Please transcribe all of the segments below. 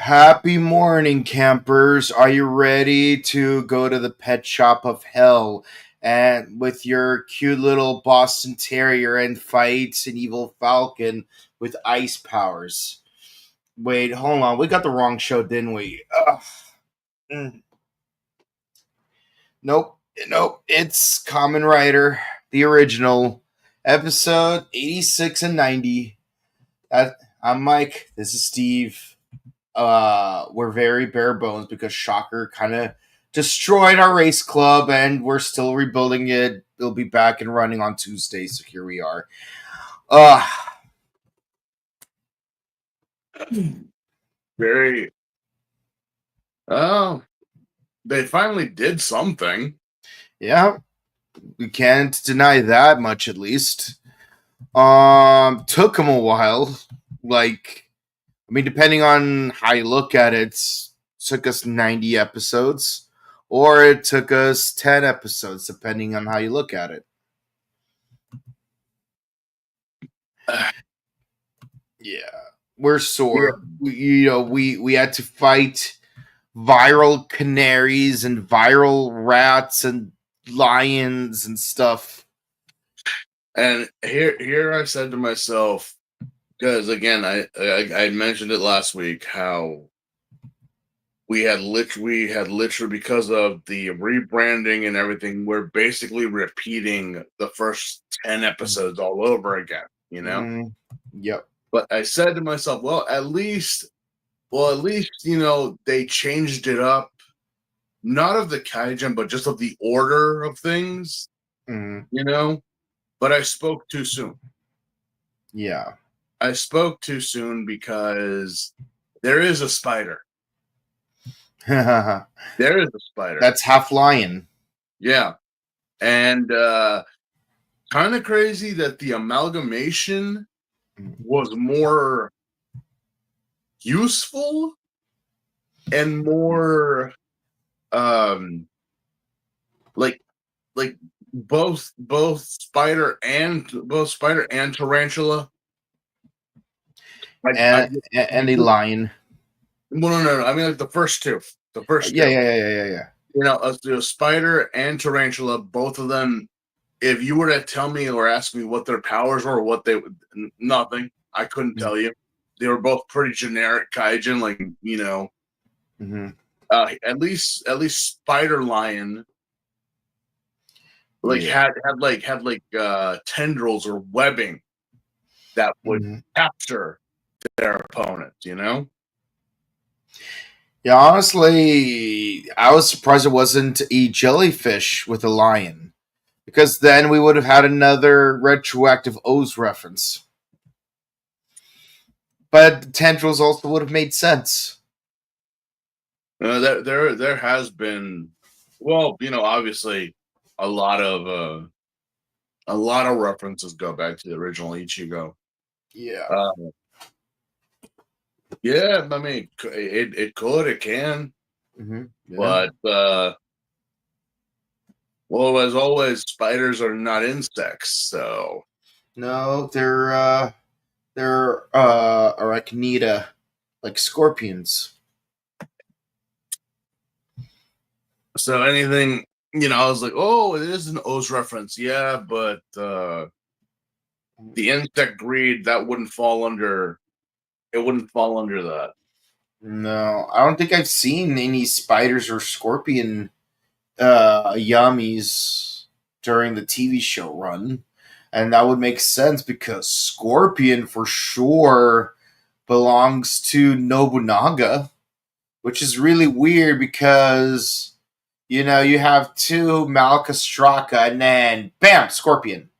Happy morning, campers. Are you ready to go to the pet shop of hell and with your cute little Boston Terrier and fight an evil falcon with ice powers? Wait, hold on. We got the wrong show, didn't we? Ugh. Mm. Nope. Nope. It's Kamen Rider, the original, episode 86 and 90. I'm Mike. This is Steve. We're very bare bones because Shocker kind of destroyed our race club and we're still rebuilding it. It'll be back and running on Tuesday, so here we are. Uh Very. Oh, they finally did something. yeah, we can't deny that much at least. Took them a while. Depending on how you look at it, took us 90 episodes, or it took us 10 episodes, depending on how you look at it. Yeah, we're sore. We had to fight viral canaries and viral rats and lions and stuff. And here I said to myself, because again, I mentioned it last week how we had literally because of the rebranding and everything, we're basically repeating the first 10 episodes all over again. Yep. But I said to myself, well, at least they changed it up, not of the kaijin, but just of the order of things. But I spoke too soon. Yeah. I spoke too soon because there is a spider. There is a spider. That's half lion. Yeah. And kind of crazy that the amalgamation was more useful and more like both spider and tarantula and a lion. Well, no. I mean, like the first two. Yeah. Spider and tarantula, both of them. If you were to tell me or ask me what their powers were, or what they would, nothing. I couldn't tell you. They were both pretty generic kaijin, at least Spider Lion had tendrils or webbing that would capture their opponent, Yeah, honestly, I was surprised it wasn't a jellyfish with a lion, because then we would have had another retroactive O's reference. But the tendrils also would have made sense. There has been, obviously a lot of references go back to the original Ichigo. Yeah. Yeah, I mean, it can. Yeah. But as always, spiders are not insects, so no, they're arachnida, like scorpions. So anything, I was like, oh, it is an O's reference, yeah, but the insect greed, that wouldn't fall under. It wouldn't fall under that. No, I don't think I've seen any spiders or scorpion yummies during the TV show run. And that would make sense because Scorpion for sure belongs to Nobunaga, which is really weird because, you have two Malcastraka and then bam, Scorpion.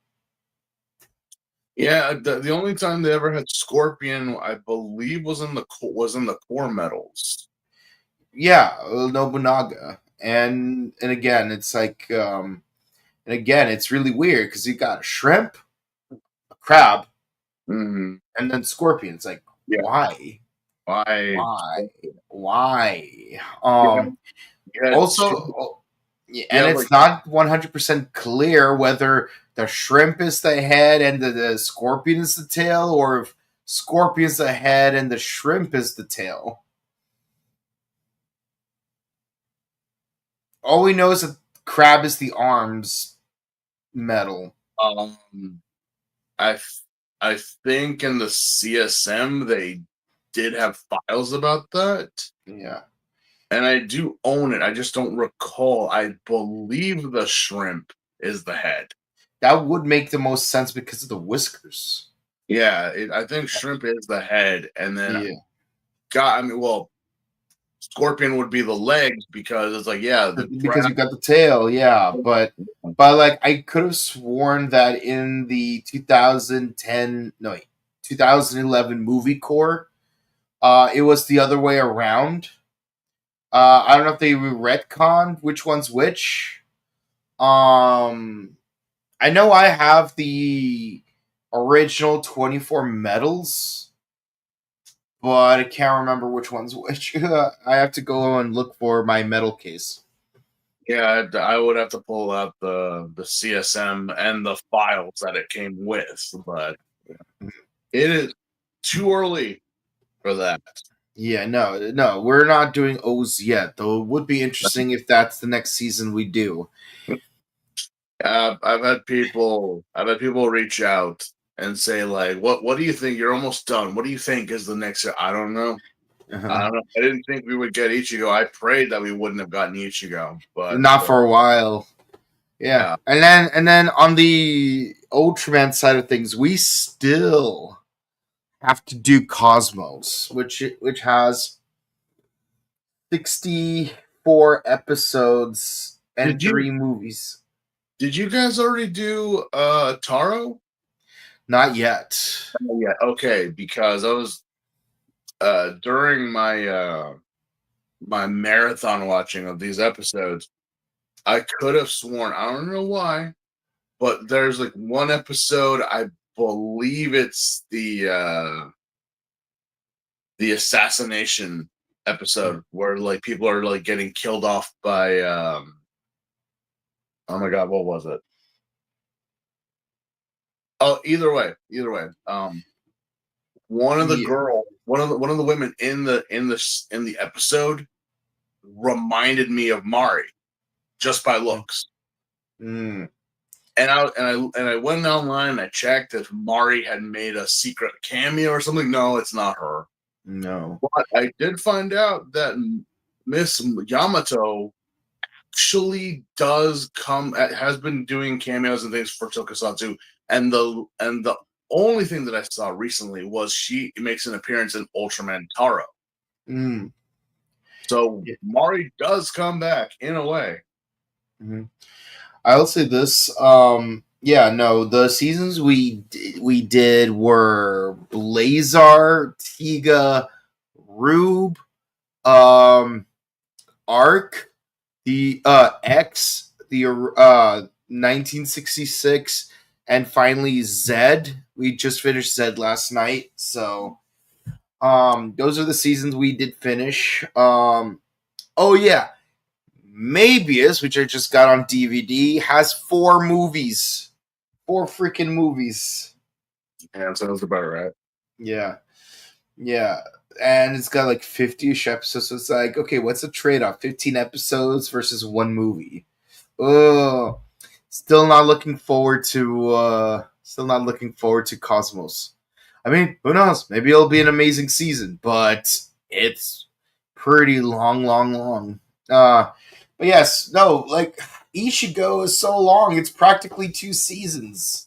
Yeah, the only time they ever had Scorpion, I believe, was in the core medals. Yeah, Nobunaga, and again, it's like, it's really weird because you got a shrimp, a crab, and then Scorpion. It's like, why? Also, it's not 100% clear whether the shrimp is the head and the scorpion is the tail, or if scorpion's the head and the shrimp is the tail. All we know is that Crab is the arms metal. Um, I I think in the CSM they did have files about that, Yeah. and I do own it. I just don't recall. I believe the shrimp is the head. That would make the most sense because of the whiskers. Yeah, I think shrimp is the head, and then Yeah. God, I mean, well, scorpion would be the legs because it's like, yeah, the Because you got the tail, yeah. But like I could have sworn that in the 2010 no wait, 2011 movie core, it was the other way around. I don't know if they retconned which one's which. Um, I know I have the original 24 medals, but I can't remember which one's which. I have to go and look for my medal case. Yeah, I would have to pull out the CSM and the files that it came with, but it is too early for that. Yeah, no, we're not doing O's yet. Though it would be interesting if that's the next season we do. I've had people reach out and say like, "What do you think? You're almost done. What do you think is the next?" I don't know. I don't know. I didn't think we would get Ichigo. I prayed that we wouldn't have gotten Ichigo, but Not for a while. Yeah, yeah, and then on the Ultraman side of things, we still have to do Cosmos, which has 64 episodes and did you 3 movies. did you guys already do Taro? Not yet. Yeah, okay, because I was during my marathon watching of these episodes, I could have sworn, I don't know why, but there's like one episode, I believe it's the assassination episode where like people are like getting killed off by oh my god, what was it? Oh, either way. One of the Yeah. girl, one of the women in the episode reminded me of Mari just by looks. Mm, And I went online and I checked if Mari had made a secret cameo or something. No, it's not her. no. But I did find out that Miss Yamato actually does come has been doing cameos and things for Tokusatsu, and the only thing that I saw recently was she makes an appearance in Ultraman Taro. Mm, So yeah. Mari does come back in a way. Mhm. I'll say this. Yeah, no, the seasons we did were Blazar, Tiga, Rube, um, Arc, the X, the 1966, and finally Zed. We just finished Zed last night, so those are the seasons we did finish. Oh yeah, Mabius, which I just got on DVD, has 4 movies. 4 freaking movies. Yeah, sounds about right. Yeah. Yeah. And it's got like 50-ish episodes. So it's like, okay, what's the trade off? 15 episodes versus 1 movie. Oh, still not looking forward to Cosmos. I mean, who knows? Maybe it'll be an amazing season, but it's pretty long. But yes, no, like Ishigo is so long, it's practically 2 seasons.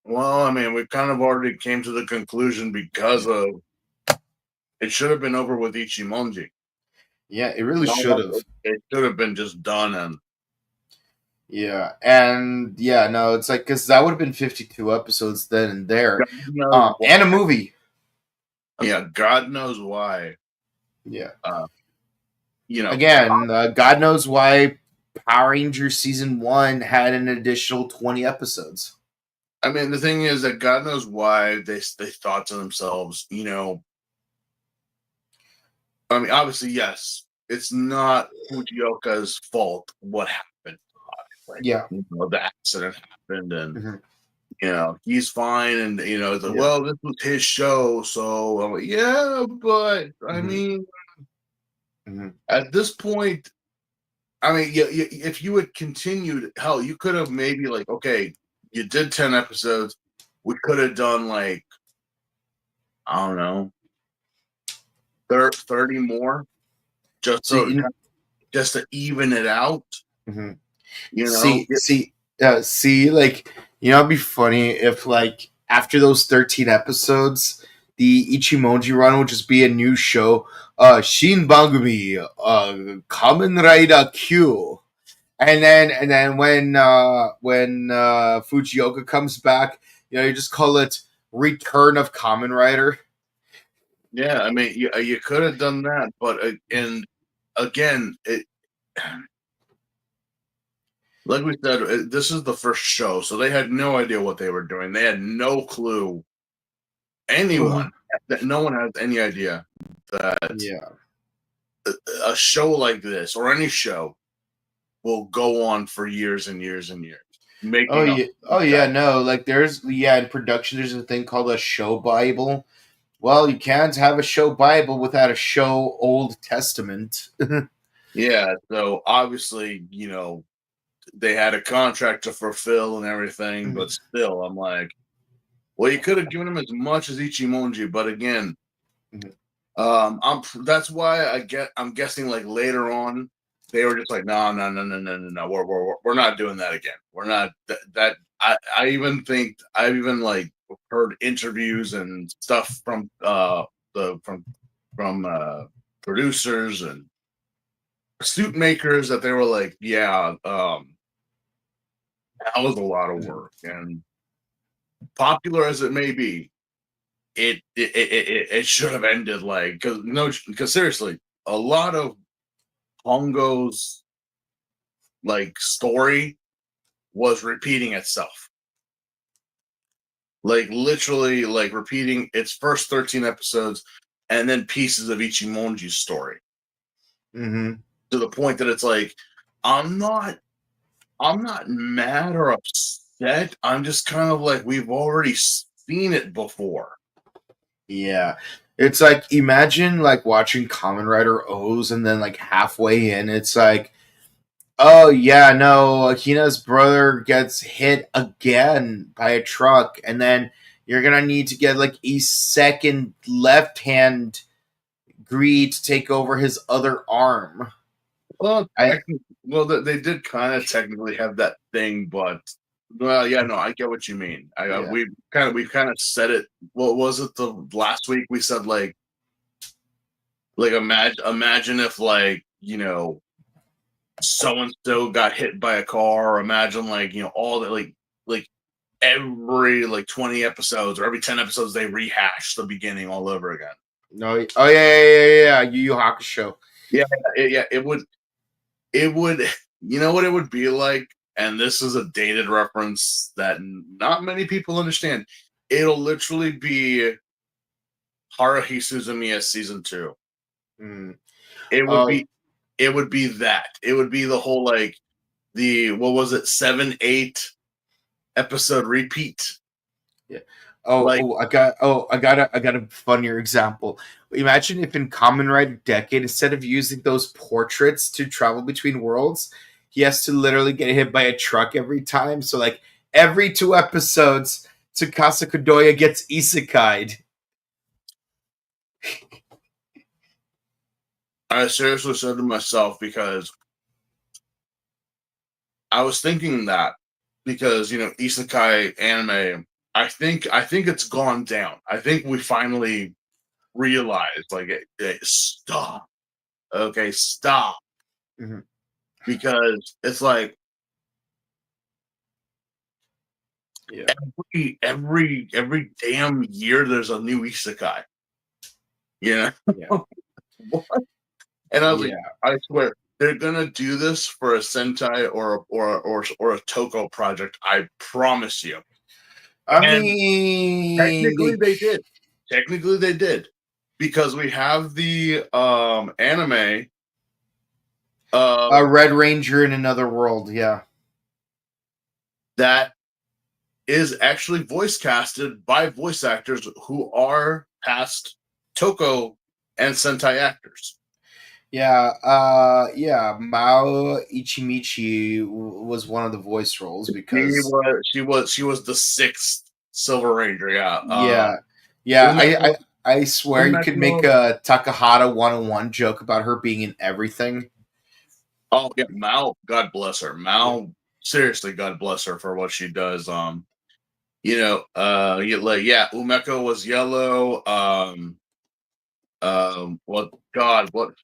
Well, I mean, we kind of already came to the conclusion because of it should have been over with Ichimonji. Yeah, it really No, should have. it should have been just done, and Yeah, and yeah, no, it's like because that would have been 52 episodes then and there, God knows and a why. movie. Yeah, God knows why. Yeah, Uh, you know, again, God knows why Power Rangers season 1 had an additional 20 episodes. I mean, the thing is that God knows why they thought to themselves, I mean, obviously, yes, it's not Fujioka's fault what happened. Like, Yeah, the accident happened, and hmm he's fine, and it's like, yeah, well, this was his show, so I'm like, yeah, but I hmm mean, At this point, I mean, if you had continued, hell, you could have maybe like, okay, you did 10 episodes. We could have done like, I don't know, 30 more just So you to even it out. Mhm. You know? see, like, it'd be funny if, like, after those 13 episodes, the Ichimonji run would just be a new show. Shin Bangumi, Kamen Rider Q. And then when Fujioka comes back, you just call it Return of Kamen Rider. Yeah, I mean, you could have done that, but and again, like we said, this is the first show, so they had no idea what they were doing. They had no clue. Anyone, that no one has any idea that Yeah. a show like this or any show will go on for years and years and years, Oh making up. yeah. Oh yeah. No, like in production, there's a thing called a show Bible. Well, you can't have a show Bible without a show Old Testament. Yeah, so obviously, they had a contract to fulfill and everything, but still, I'm like, well, you could have given him as much as Ichimonji, but again, that's why I'm guessing like later on they were just like, no, we're not doing that again. We're not that. I even like heard interviews and stuff from the from producers and suit makers that they were like, yeah, that was a lot of work, and popular as it may be, it should have ended like because seriously, a lot of Hongo's like story was repeating itself, like literally like repeating its first 13 episodes and then pieces of Ichimonji's story to the point that it's like I'm not mad or upset. I'm just kind of like we've already seen it before. Yeah. It's like, imagine like watching Kamen Rider O's and then like halfway in it's like, oh yeah, no, Akina's brother gets hit again by a truck, and then you're gonna need to get like a second left hand greed to take over his other arm. Well, I they did kind of technically have that thing, but well, yeah, no, I get what you mean. Yeah. We've kind of said it. What was it the last week? We said like imagine if like so and so got hit by a car. Or imagine like all that like every like 20 episodes or every 10 episodes they rehash the beginning all over again. No. Oh yeah. Yu Yu Hakusho. Yeah, it would. You know what it would be like, and this is a dated reference that not many people understand. It'll literally be Haruhi Suzumiya season 2. It would Oh be that. It would be the whole like the what was it 7-8 episode repeat. yeah. Like I got a funnier example. Imagine if in Kamen Rider Decade, instead of using those portraits to travel between worlds, he has to literally get hit by a truck every time. So like every 2 episodes, Tsukasa Kodoya gets isekai'd. I seriously said to myself because I was thinking that because isekai anime. I think it's gone down. I think we finally realized like stop. Okay, stop. Because it's like Yeah. every damn year there's a new isekai. Yeah. What? And I was like, I swear they're gonna do this for a Sentai or a Toko project. I promise you. I And mean, technically they did. Technically they did. Because we have the anime a Red Ranger in Another World. Yeah. that is actually voice casted by voice actors who are past Toko and Sentai actors. Yeah, Mao Ichimichi was one of the voice roles because She was the sixth Silver Ranger. Yeah. yeah, yeah, Umeko, I swear you could make Umeko. a Takahata 101 joke about her being in everything. Oh yeah, Mao. God bless her. Yeah. Mao. Seriously, God bless her for what she does. Yeah, Umeko was yellow. What God, what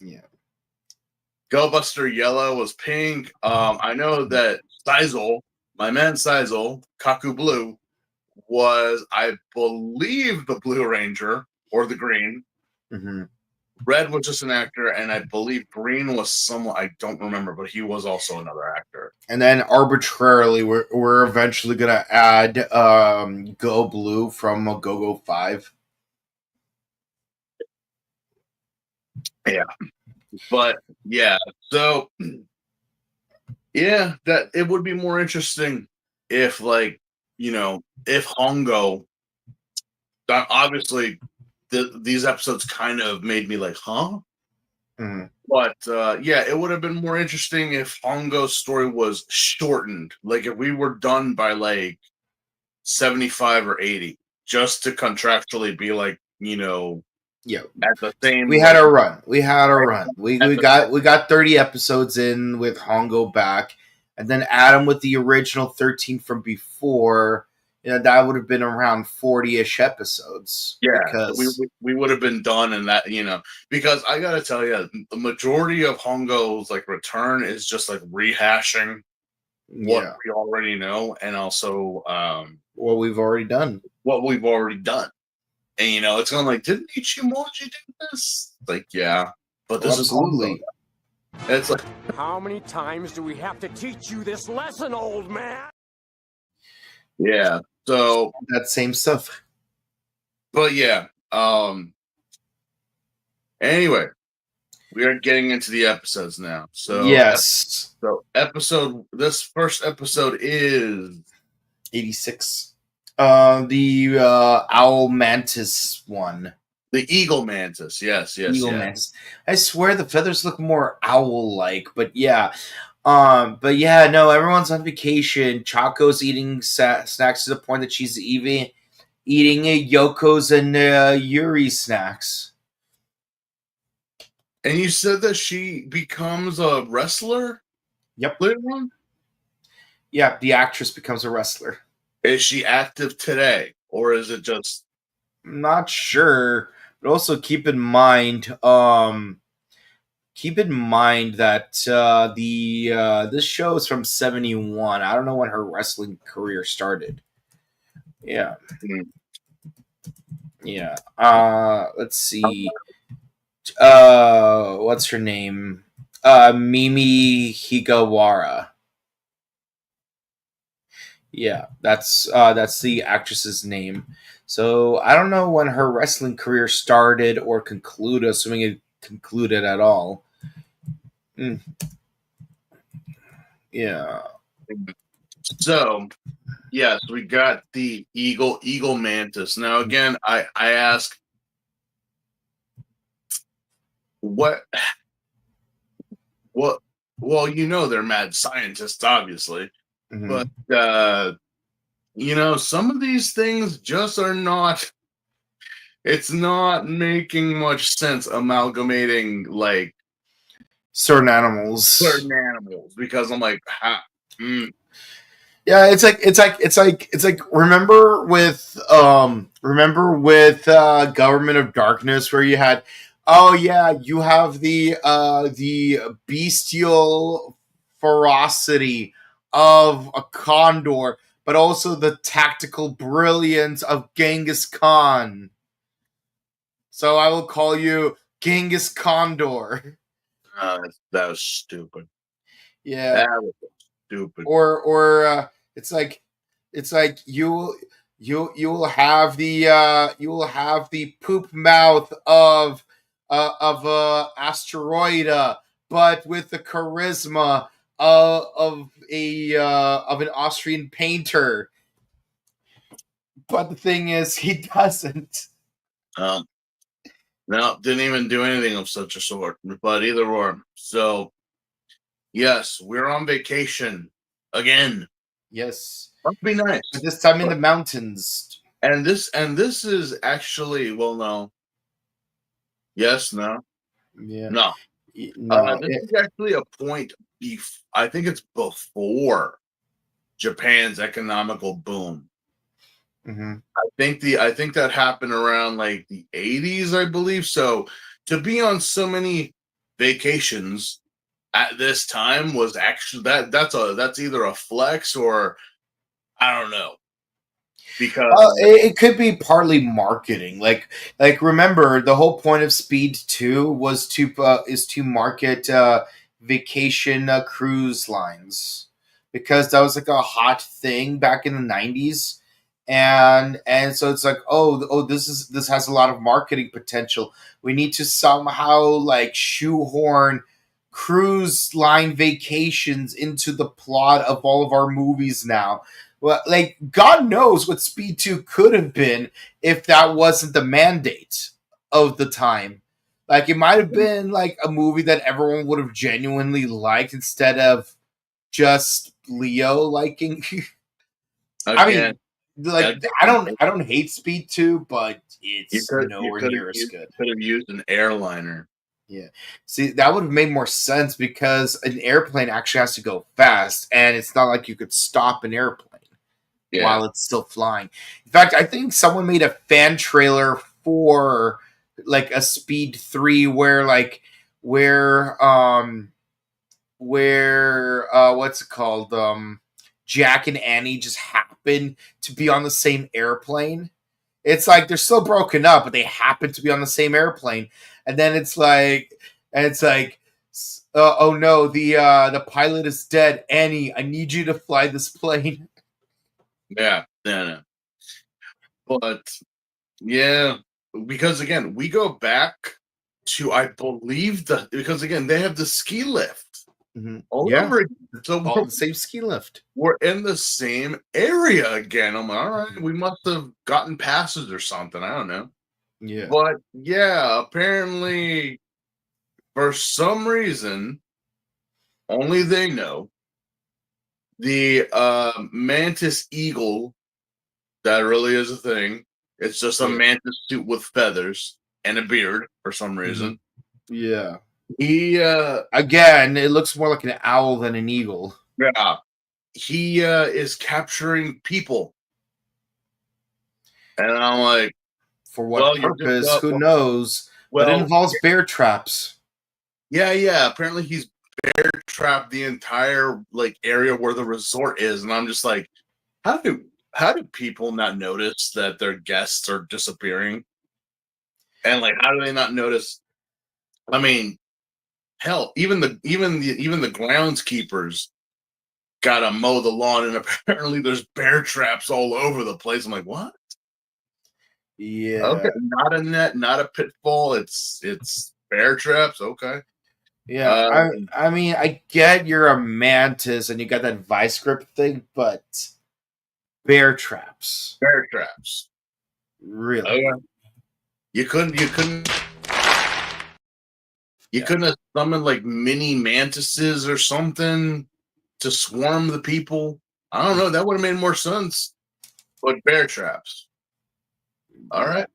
Yeah. Gullbuster Yellow was pink. I know that Sizel, my man Sizel, Kaku Blue, was, I believe, the Blue Ranger or the Green. Mm-hmm. Red was just an actor, and I believe Green was someone I don't remember, but he was also another actor. And then arbitrarily, we're eventually gonna add Go Blue from Go Go 5. Yeah, but yeah, so yeah, that it would be more interesting if, like, if Hongo. Obviously, these episodes kind of made me like, huh? Mm-hmm. But yeah, it would have been more interesting if Hongo's story was shortened. Like if we were done by like 75 or 80, just to contractually be like, Yeah, at the same we had like a run. We had a right run. We at we the got we got 30 episodes in with Hongo back, and then Adam with the original 13 from before. That would have been around 40-ish episodes yeah, because we would have been done in that, because I gotta tell you, the majority of Hongo's like return is just like rehashing what yeah, we already know, and also what we've already done. what we've already done. And it's going like, didn't Ichimoji do this? Like, yeah, but Oh, this is Hongo. absolutely. And it's like, How many times do we have to teach you this lesson, old man? yeah. So, That same stuff. but yeah. Anyway, we are getting into the episodes now. Yes. This first episode is 86. The Owl Mantis one. the Eagle Mantis. Yes, yes, Eagle yes. Mantis. I swear the feathers look more owl-like, but yeah. No, everyone's on vacation. Chaco's eating snacks to the point that she's even eating Yoko's and Yuri snacks. And you said that she becomes a wrestler Yep. later on? Yeah, the actress becomes a wrestler. Is she active today? Or is it just I'm not sure, but also keep in mind, that this show is from 71. I don't know when her wrestling career started. Yeah. Hmm. Yeah. Let's see. What's her name? Mimi Higawara. Yeah, that's the actress's name. So I don't know when her wrestling career started or concluded, assuming it concluded at all. Mm, yeah. So? Yes, we got the Eagle Mantis. Now again, I ask, what what well, they're mad scientists, obviously, Mm-hmm. but some of these things just are not, it's not making much sense amalgamating like Certain animals. certain animals, because I'm like, Yeah, it's like remember with Government of Darkness where you had, oh yeah, you have the bestial ferocity of a condor, but also the tactical brilliance of Genghis Khan. So I will call you Genghis Condor. that was stupid. Yeah. That was stupid. Or it's like you will have the poop mouth of asteroid, but with the charisma of an Austrian painter. But the thing is, he doesn't. Um, No, didn't even do anything of such a sort. But either or. So yes, we're on vacation again. Yes, Must be nice. but this time in the mountains. And this is actually, well, no. Yes, no. Yeah, No. no, This is actually a point I think it's before Japan's economical boom. mhm. I think that happened around like the 80s, I believe. So to be on so many vacations at this time was actually that's either a flex or I don't know. Because It could be partly marketing. Like remember, the whole point of Speed 2 was to market vacation cruise lines, because that was like a hot thing back in the 90s. And so it's like, this has a lot of marketing potential. We need to somehow like shoehorn cruise line vacations into the plot of all of our movies now. Well, like God knows what Speed 2 could have been if that wasn't the mandate of the time. Like it might have been like a movie that everyone would have genuinely liked instead of just Leo liking. I again, mean, like I don't hate Speed 2, but you it's could you nowhere could have near as used, good. could have used an airliner. Yeah. See, that would have made more sense because an airplane actually has to go fast, and it's not like you could stop an airplane Yeah. while it's still flying. In fact, I think someone made a fan trailer for like a Speed 3 where what's it called? Jack and Annie just happen to be on the same airplane. It's like they're still broken up, but they happen to be on the same airplane. And then it's like oh no, the pilot is dead. Annie, I need you to fly this plane. Yeah. No. But yeah, because again, we go back to I believe because again they have the ski lift Mhm. all Yeah, over again. So all the same ski lift. we're in the same area again. I'm like, all right, we must have gotten passes or something. I don't know. Yeah. But yeah, apparently for some reason, only they know, the mantis eagle, that really is a thing. It's just a Yeah. mantis suit with feathers and a beard for some Mhm. reason. Yeah. He Again, it looks more like an owl than an eagle. yeah, he is capturing people. And I'm like, For what well, you're just purpose? Who knows? But it well, involves bear traps. yeah. Apparently he's bear trapped the entire like area where the resort is, and I'm just like, how do how do people not notice that their guests are disappearing? And like, how do they not notice? I mean, hell, even the groundskeepers gotta mow the lawn, and apparently there's bear traps all over the place. I'm like, what? Yeah. Okay, not a net, not a pitfall. It's bear traps. Okay. Yeah. I Um, I mean, I get you're a mantis and you got that vice grip thing, but bear traps. bear traps. Really? Okay. You couldn't you Yeah. couldn't have summoned like mini mantises or something to swarm the people. I don't know. That would have made more sense. But bear traps. All Yeah. right.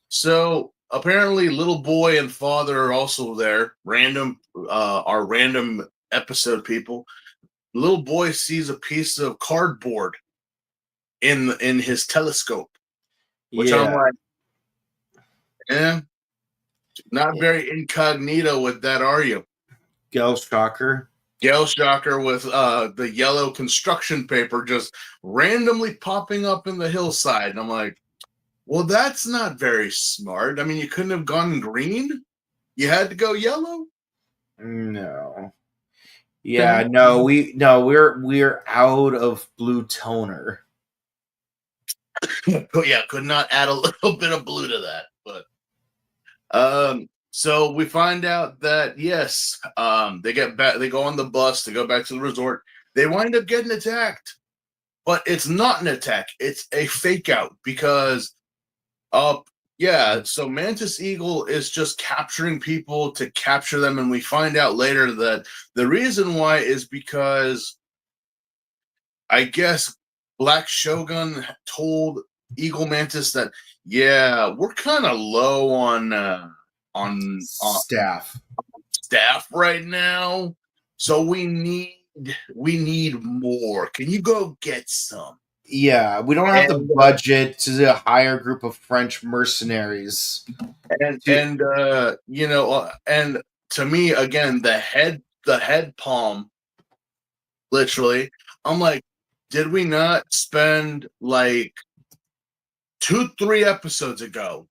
So apparently, little boy and father are also there. Our random episode people. Little boy sees a piece of cardboard in his telescope, which I'm Yeah. like, eh, not Yeah. very incognito with that, are you? Gale Shocker. Gale Shocker with the yellow construction paper just randomly popping up in the hillside. And I'm like, well, that's not very smart. I mean, you couldn't have gone green. You had to go yellow. No. The Yeah, hell? we're out of blue toner. Yeah, could not add a little bit of blue to that. But so we find out that yes, they get back. They go on the bus to go back to the resort. They wind up getting attacked, but it's not an attack. It's a fake out because Yeah, so Mantis Eagle is just capturing people to capture them, and we find out later that the reason why is because I guess Black Shogun told Eagle Mantis that, yeah, we're kind of low on Staff. staff right now, so we need more. Can you go get some? Yeah, we don't have the And budget to hire a group of French mercenaries. and to me again, the head palm, literally, I'm like, did we not spend like 2-3 episodes ago,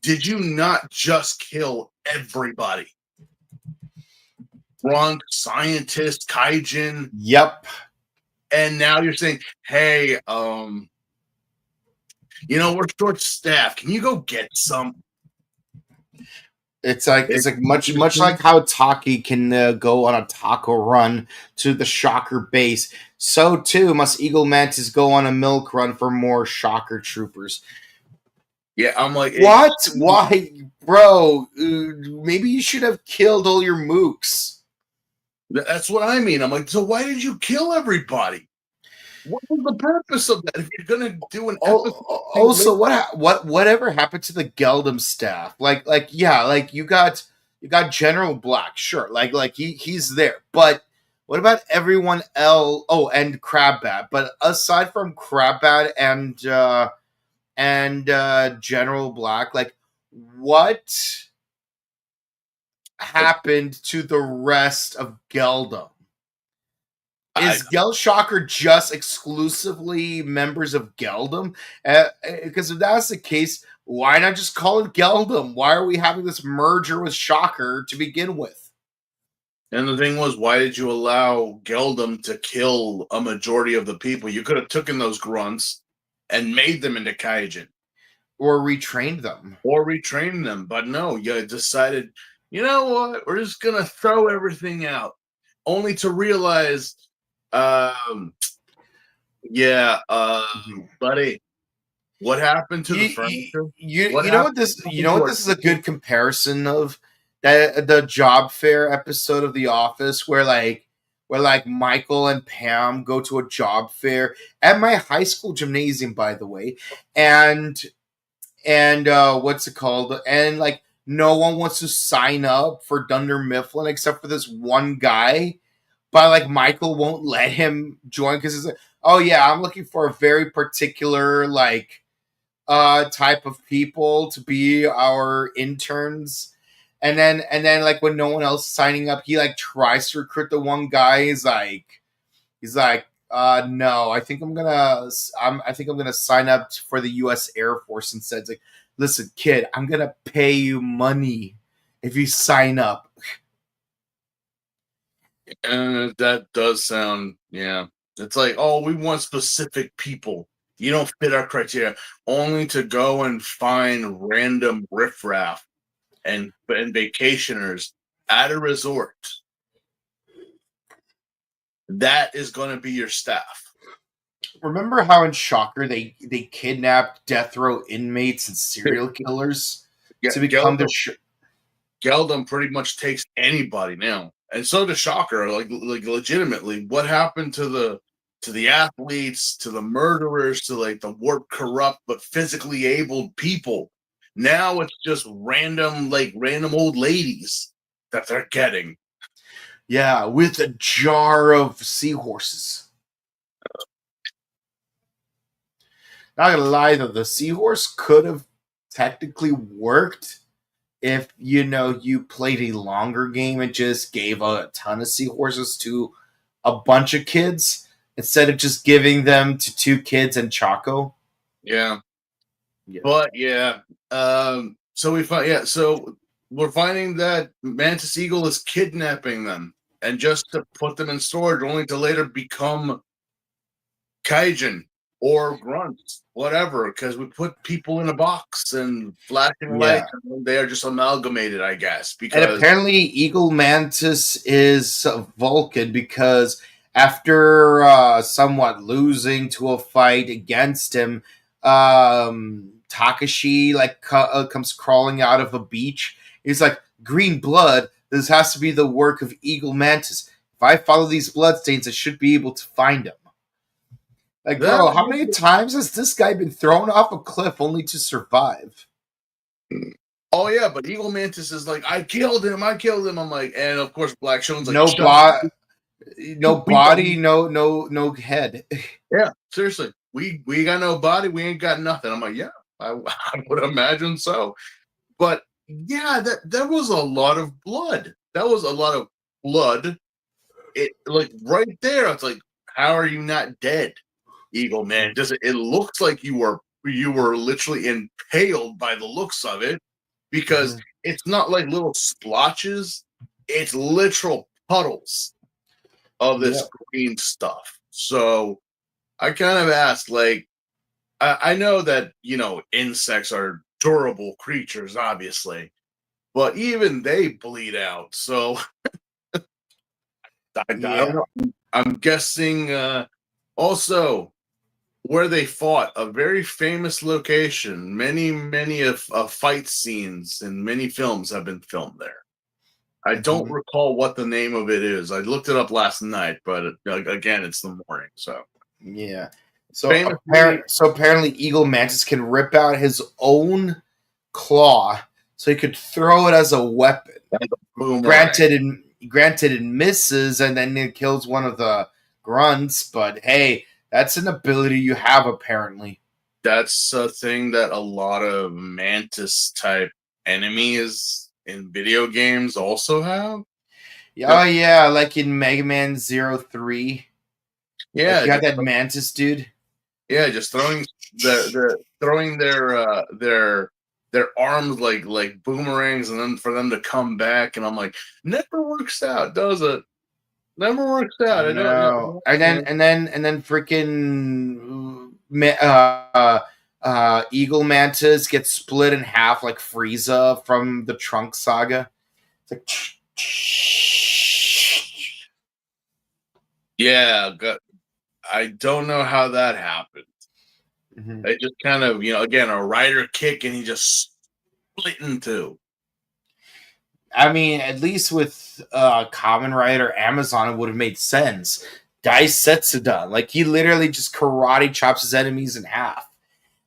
did you not just kill everybody? Grunk, scientist, kaijin, Yep. and now you're saying, hey, we're short staffed, can you go get some? It's like much like how Taki can go on a taco run to the Shocker base. So too must Eagle Mantis go on a milk run for more Shocker troopers. Yeah, I'm like, what? Why, bro? Maybe you should have killed all your mooks. That's what I mean. I'm like, so why did you kill everybody? What was the purpose of that? If you're gonna do an episode, also, whatever happened to the Geldom staff? Like you got General Black, sure, like he's there, but what about everyone else? Oh, and Crabbat. But aside from Crabbat and General Black, like what happened to the rest of Geldom? Is Geld Shocker just exclusively members of Geldom? Because if that's the case, why not just call it Geldom? Why are we having this merger with Shocker to begin with? And the thing was, why did you allow Geldom to kill a majority of the people? You could have taken those grunts and made them into kaijin. Or retrained them. But no, you decided, you know what, we're just going to throw everything out. Only to realize, buddy, what happened to the furniture? You know what this is a good comparison of? That the job fair episode of The Office where Michael and Pam go to a job fair at my high school gymnasium, by the way, and what's it called? And like no one wants to sign up for Dunder Mifflin except for this one guy, but like Michael won't let him join because he's like, oh yeah, I'm looking for a very particular type of people to be our interns. And then like when no one else is signing up, he like tries to recruit the one guy. He's like, no, I think I'm gonna sign up for the U.S. Air Force instead. It's like, listen, kid, I'm gonna pay you money if you sign up. And that does sound, yeah. It's like, oh, we want specific people. You don't fit our criteria. Only to go and find random riffraff and vacationers at a resort. That is going to be your staff. Remember how in Shocker they kidnapped death row inmates and serial killers to become their Geldom pretty much takes anybody now, and so does Shocker. Like legitimately, what happened to the athletes, to the murderers, to like the warped, corrupt but physically abled people? Now it's just random old ladies that they're getting. Yeah, with a jar of seahorses. Not gonna lie though, the seahorse could have technically worked if you played a longer game and just gave a ton of seahorses to a bunch of kids instead of just giving them to 2 kids and Choco. Yeah. But yeah, so we're finding that Mantis Eagle is kidnapping them and just to put them in storage, only to later become kaijin or grunts, whatever, because we put people in a box and flashing lights, and they are just amalgamated, I guess. Because and apparently Eagle Mantis is Vulcan because after somewhat losing to a fight against him, Takashi comes crawling out of a beach. He's like, green blood. This has to be the work of Eagle Mantis. If I follow these bloodstains, I should be able to find him. Like, bro, how many times has this guy been thrown off a cliff only to survive? Oh yeah, but Eagle Mantis is like, I killed him. I'm like, and of course Black Shone's like, no body, no head. Yeah, seriously, we got no body, we ain't got nothing. I'm like, yeah, I would imagine so. But yeah, that was a lot of blood. That was a lot of blood. It like right there. It's like, how are you not dead, Eagle Man? It looks like you were literally impaled by the looks of it, because it's not like little splotches, it's literal puddles of this green stuff. So I kind of asked, like, I know that, insects are durable creatures, obviously, but even they bleed out. So I don't know. I'm guessing also where they fought, a very famous location. Many of fight scenes in many films have been filmed there. I don't recall what the name of it is. I looked it up last night, but again, it's the morning. So yeah. So apparently Eagle Mantis can rip out his own claw, so he could throw it as a weapon. Granted, it misses, and then it kills one of the grunts. But hey, that's an ability you have, apparently. That's a thing that a lot of mantis type enemies in video games also have. Oh yeah, like in Mega Man 03. Yeah, like you got that mantis dude. Yeah, just throwing their arms like boomerangs, and then for them to come back, and I'm like, never works out, does it? Never works out. I don't know. And then freaking Eagle Mantis gets split in half like Frieza from the Trunk Saga. It's like, yeah, I don't know how that happened. It just kind of, again, a rider kick, and he just split in two. I mean, at least with Kamen Rider Amazon, it would have made sense. Daisetsudan, like he literally just karate chops his enemies in half.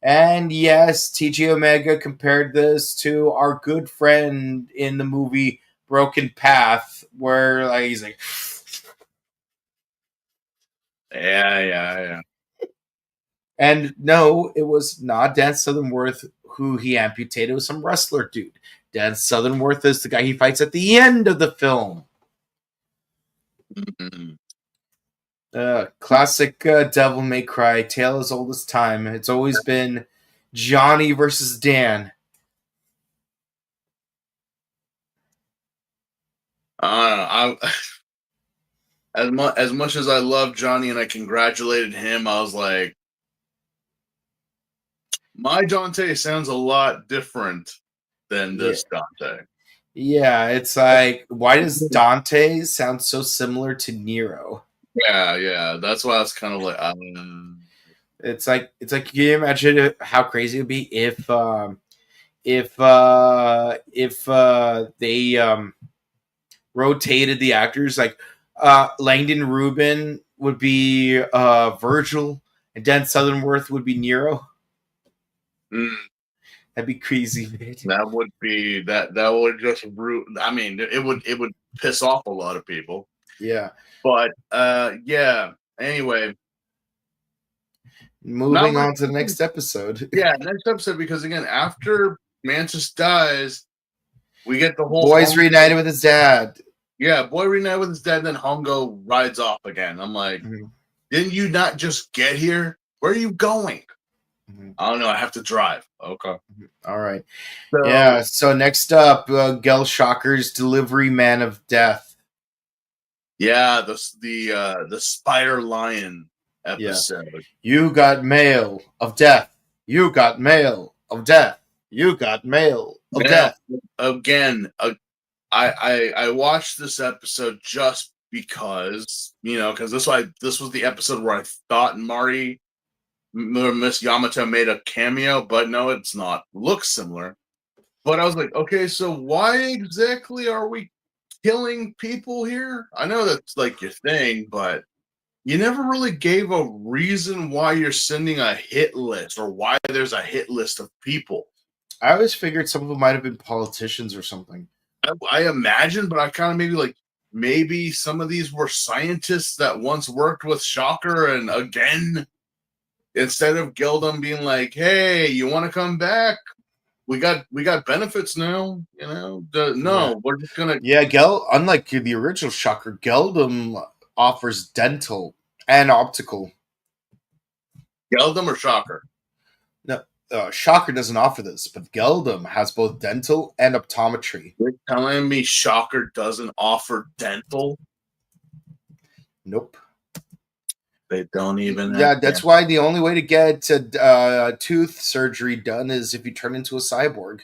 And yes, TG Omega compared this to our good friend in the movie Broken Path, where like he's like, yeah. And no, it was not Dan Southernworth who he amputated. It was some wrestler dude. Dan Southernworth is the guy he fights at the end of the film. Classic Devil May Cry, tale as old as time. It's always been Johnny versus Dan. As much as I love Johnny and I congratulated him, I was like, my Dante sounds a lot different than this Dante. Yeah, it's like, why does Dante sound so similar to Nero? Yeah. That's why I was kind of like, it's like, can you imagine how crazy it would be if they rotated the actors? Like, Langdon Rubin would be Virgil, and Dan Southernworth would be Nero. That'd be crazy, man. That would be that would just I mean, it would piss off a lot of people. Yeah. But yeah. Anyway, moving on to the next episode. Yeah, next episode, because again, after Mantis dies, we get the whole boy's reunited with his dad. Yeah, boy reunited with his dad, and then Hongo rides off again. I'm like, didn't you not just get here? Where are you going? I don't know. I have to drive. Okay. All right. So next up, Gel Shocker's Delivery Man of Death. Yeah, the Spider Lion episode. Yeah. You got mail of death. You got mail of death. You got mail of death. Again, I watched this episode just because, because this was the episode where I thought Marty Miss Yamato made a cameo, but no, it's not. Looks similar. But I was like, okay, so why exactly are we killing people here? I know that's like your thing, but you never really gave a reason why you're sending a hit list or why there's a hit list of people. I always figured some of them might have been politicians or something. I imagine, but I kind of maybe some of these were scientists that once worked with Shocker, and again, instead of Gildem being like, "Hey, you want to come back? We got benefits now." No, we're just gonna. Yeah, unlike the original Shocker, Geldom offers dental and optical. Gildem or Shocker? No, Shocker doesn't offer this, but Geldom has both dental and optometry. You're telling me Shocker doesn't offer dental? Nope. They don't even. Yeah, that's why the only way to get tooth surgery done is if you turn into a cyborg.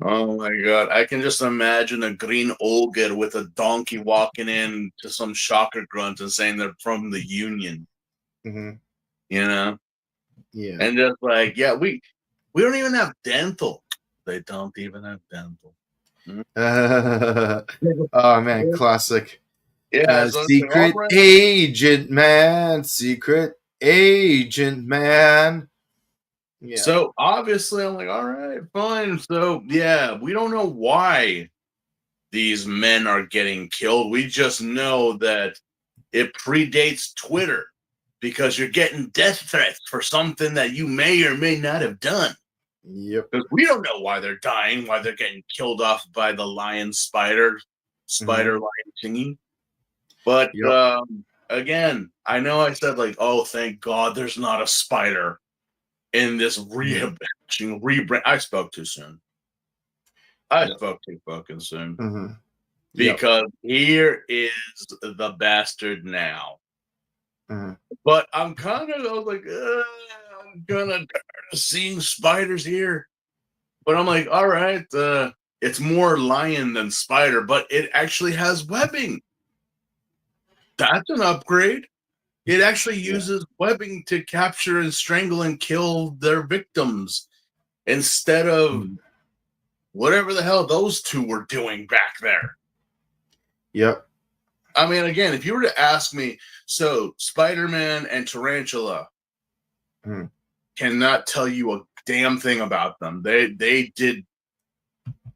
Oh my god! I can just imagine a green ogre with a donkey walking in to some Shocker grunt and saying they're from the Union. Mm-hmm. Yeah, and just like, yeah, we don't even have dental. They don't even have dental. Oh man, classic. Yeah, secret agent man, secret agent man. Yeah. So obviously, I'm like, all right, fine. So yeah, we don't know why these men are getting killed. We just know that it predates Twitter because you're getting death threats for something that you may or may not have done. Yep. Because we don't know why they're dying, why they're getting killed off by the lion spider lion thingy. But again, I know I said like, oh, thank God there's not a rebrand. I spoke too soon. I spoke too fucking soon. Mm-hmm. Because here is the bastard now. Mm-hmm. But I'm kind of like, I'm gonna seeing spiders here. But I'm like, all right, it's more lion than spider, but it actually has webbing. That's an upgrade. It actually uses webbing to capture and strangle and kill their victims instead of whatever the hell those two were doing back there. Yep. I mean, again, if you were to ask me, so Spider-Man and Tarantula cannot tell you a damn thing about them. They did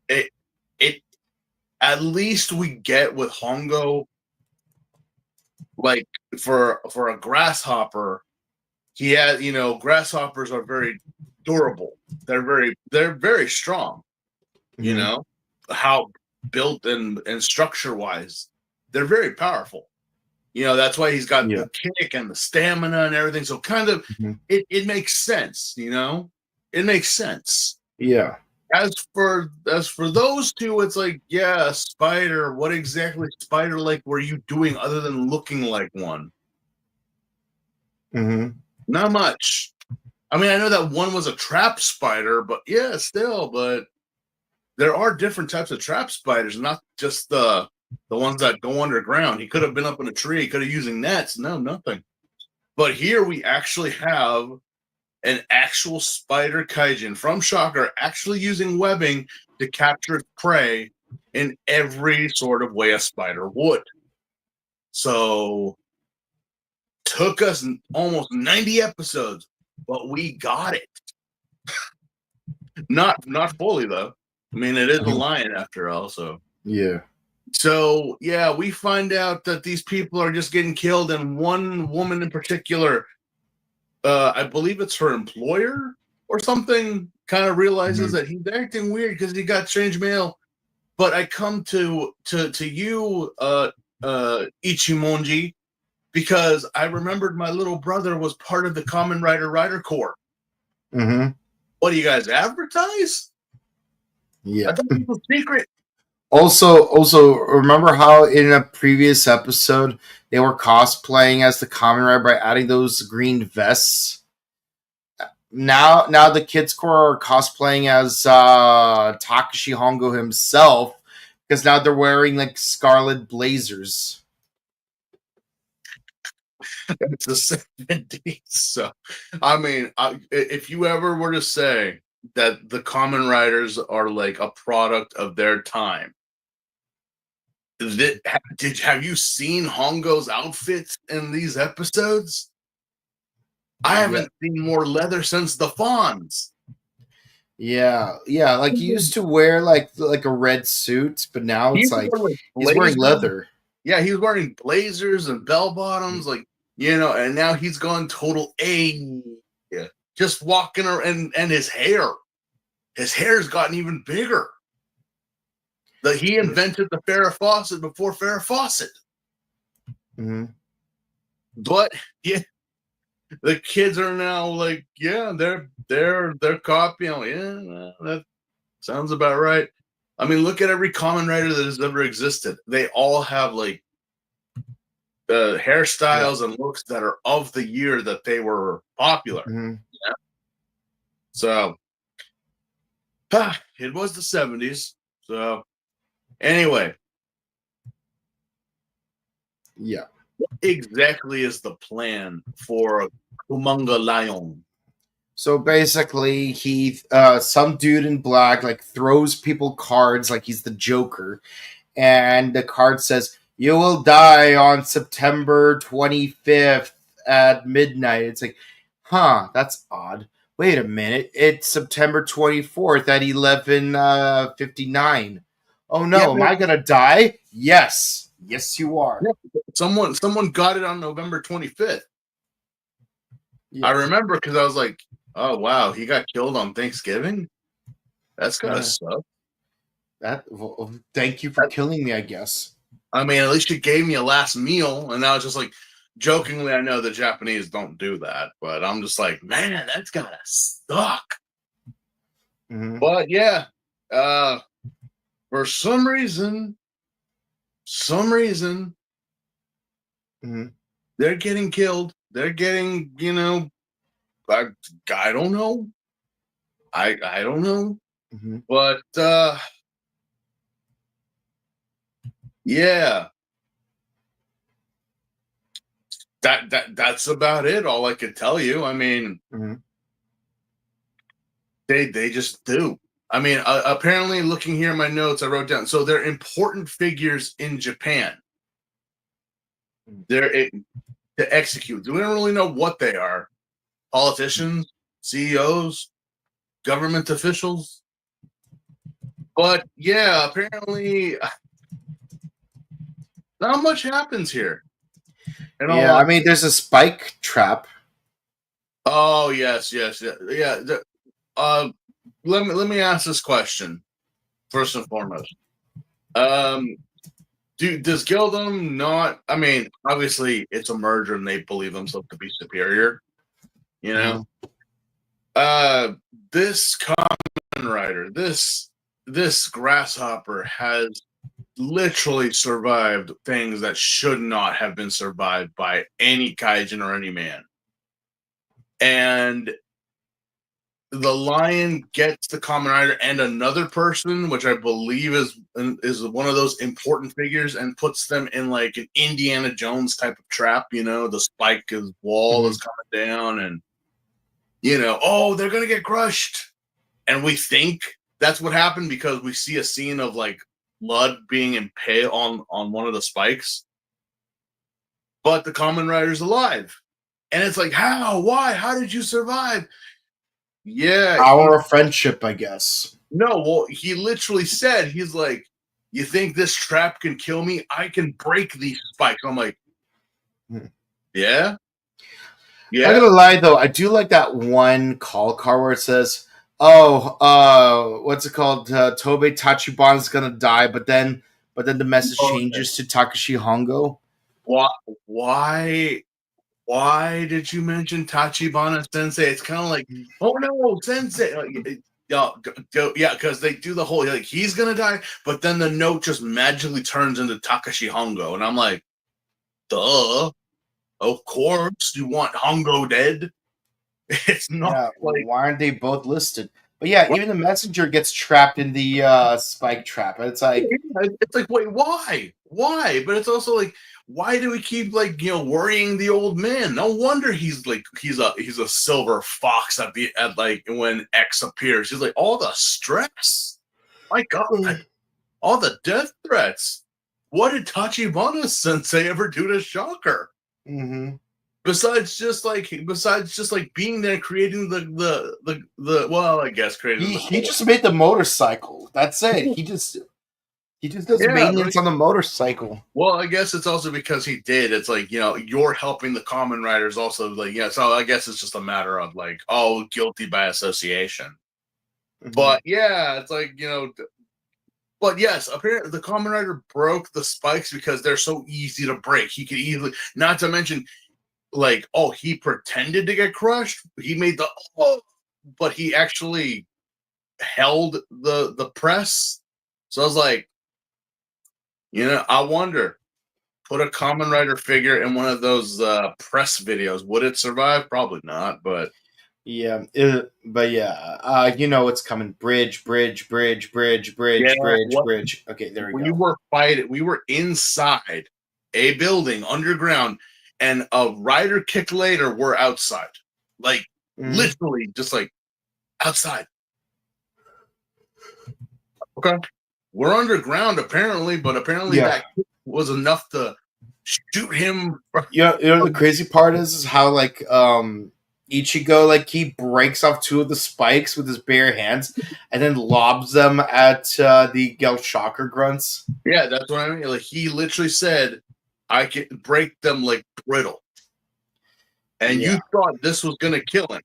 it. At least we get with Hongo, like for a grasshopper, he had, grasshoppers are very durable. They're very strong. You know how built and structure wise, they're very powerful. That's why he's got the kick and the stamina and everything. So kind of it makes sense. It makes sense. Yeah. As for those two, it's like, yeah, spider. What exactly spider like were you doing other than looking like one? Not much. I mean, I know that one was a trap spider, but yeah, still. But there are different types of trap spiders, not just the ones that go underground. He could have been up in a tree. He could have using nets. No, nothing. But here we actually have an actual spider kaijin from Shocker actually using webbing to capture prey in every sort of way a spider would. So took us almost 90 episodes, but we got it. Not fully though. I mean, it is a lion after all. So yeah. So yeah, we find out that these people are just getting killed, and one woman in particular, I believe it's her employer or something, kind of realizes that he's acting weird because he got strange mail. But I come to you, Ichimonji, because I remembered my little brother was part of the Kamen Rider Corps. What do you guys advertise? Yeah, I thought it was secret. Also, remember how in a previous episode they were cosplaying as the Kamen Rider by adding those green vests? Now the Kids Corps are cosplaying as Takashi Hongo himself because now they're wearing like scarlet blazers. It's the 70s. So, I mean, if you ever were to say that the Kamen Riders are like a product of their time, have you seen Hongo's outfits in these episodes? I haven't seen more leather since the Fawns. Yeah, like he used to wear like a red suit, but now it's like he's wearing leather. Yeah, he was wearing blazers and bell bottoms, like, and now he's gone total A. Yeah, just walking around, and his hair's gotten even bigger. He invented the Farrah Fawcett before Farrah Fawcett. Mm-hmm. But yeah, the kids are now like, yeah, they're copying. Yeah, that sounds about right. I mean, look at every Kamen Rider that has ever existed. They all have like hairstyles and looks that are of the year that they were popular. Mm-hmm. Yeah. So it was the 70s. So anyway. Yeah. What exactly is the plan for Kumanga Lion? So basically, he some dude in black like throws people cards like he's the Joker, and the card says, "You will die on September 25th at midnight." It's like, that's odd. Wait a minute, it's September 24th at 11:59. Oh no, am I gonna die? Yes, you are. Someone got it on November 25th. Yeah. I remember because I was like, oh wow, he got killed on Thanksgiving? That's gotta suck. Thank you for killing me, I guess. I mean, at least you gave me a last meal, and I was just like, jokingly, I know the Japanese don't do that, but I'm just like, man, that's gotta suck. Mm-hmm. But yeah, for some reason, mm-hmm. they're getting killed. They're getting, I don't know. I don't know. Mm-hmm. But yeah. That's about it. All I could tell you. I mean, mm-hmm. they just do. I mean, apparently, looking here in my notes, I wrote down. So they're important figures in Japan. They're to execute. We don't really know what they are. Politicians, CEOs, government officials. But yeah, apparently, not much happens here. Yeah, I mean, there's a spike trap. Oh yes. Yeah. Let me ask this question first and foremost. Does Gildem not? I mean, obviously, it's a merger, and they believe themselves to be superior. This Kamen Rider, this grasshopper has literally survived things that should not have been survived by any kaijin or any man. And the lion gets the Kamen Rider and another person, which I believe is one of those important figures, and puts them in like an Indiana Jones type of trap. The spike wall is coming down, and they're gonna get crushed. And we think that's what happened because we see a scene of like blood being impaled on one of the spikes. But the Kamen Rider's alive. And it's like, how? Why? How did you survive? Yeah. Power of friendship, I guess. No, well, he literally said, he's like, you think this trap can kill me? I can break these spikes. I'm like, yeah. I'm not gonna lie though, I do like that one call car where it says, what's it called? Tobe Tachibana's gonna die, but then the message changes to Takashi Hongo. Why did you mention Tachibana Sensei? It's kind of like, oh no, Sensei. Yeah, because they do the whole, like, he's gonna die, but then the note just magically turns into Takashi Hongo, and I'm like, duh, of course you want Hongo dead. It's not like, why aren't they both listed? But yeah, even the messenger gets trapped in the spike trap. It's like, wait, why? But it's also like, why do we keep worrying the old man? No wonder he's a silver fox at when X appears. He's like, all the stress. My God, all the death threats. What did Tachibana Sensei ever do to Shocker? Mm-hmm. Besides just being there, creating I guess creating He just made the motorcycle. That's it. He just does maintenance on the motorcycle. Well, I guess it's also because he did. It's like, you're helping the Kamen Riders also. So I guess it's just a matter of guilty by association. Mm-hmm. But yeah, it's like, but yes, apparently the Kamen Rider broke the spikes because they're so easy to break. He could easily, not to mention, he pretended to get crushed. He made but he actually held the press. So I was like, I wonder, put a Kamen Rider figure in one of those press videos. Would it survive? Probably not, but yeah, it's coming. Bridge. Okay, there we go. We were inside a building underground, and a rider kick later, we're outside. Literally, just outside. Okay. We're underground, apparently, but apparently that was enough to shoot him. The crazy part is how Ichigo he breaks off two of the spikes with his bare hands and then lobs them at the Gel Shocker grunts. Yeah, that's what I mean. He literally said, "I can break them like brittle," and you thought this was gonna kill him.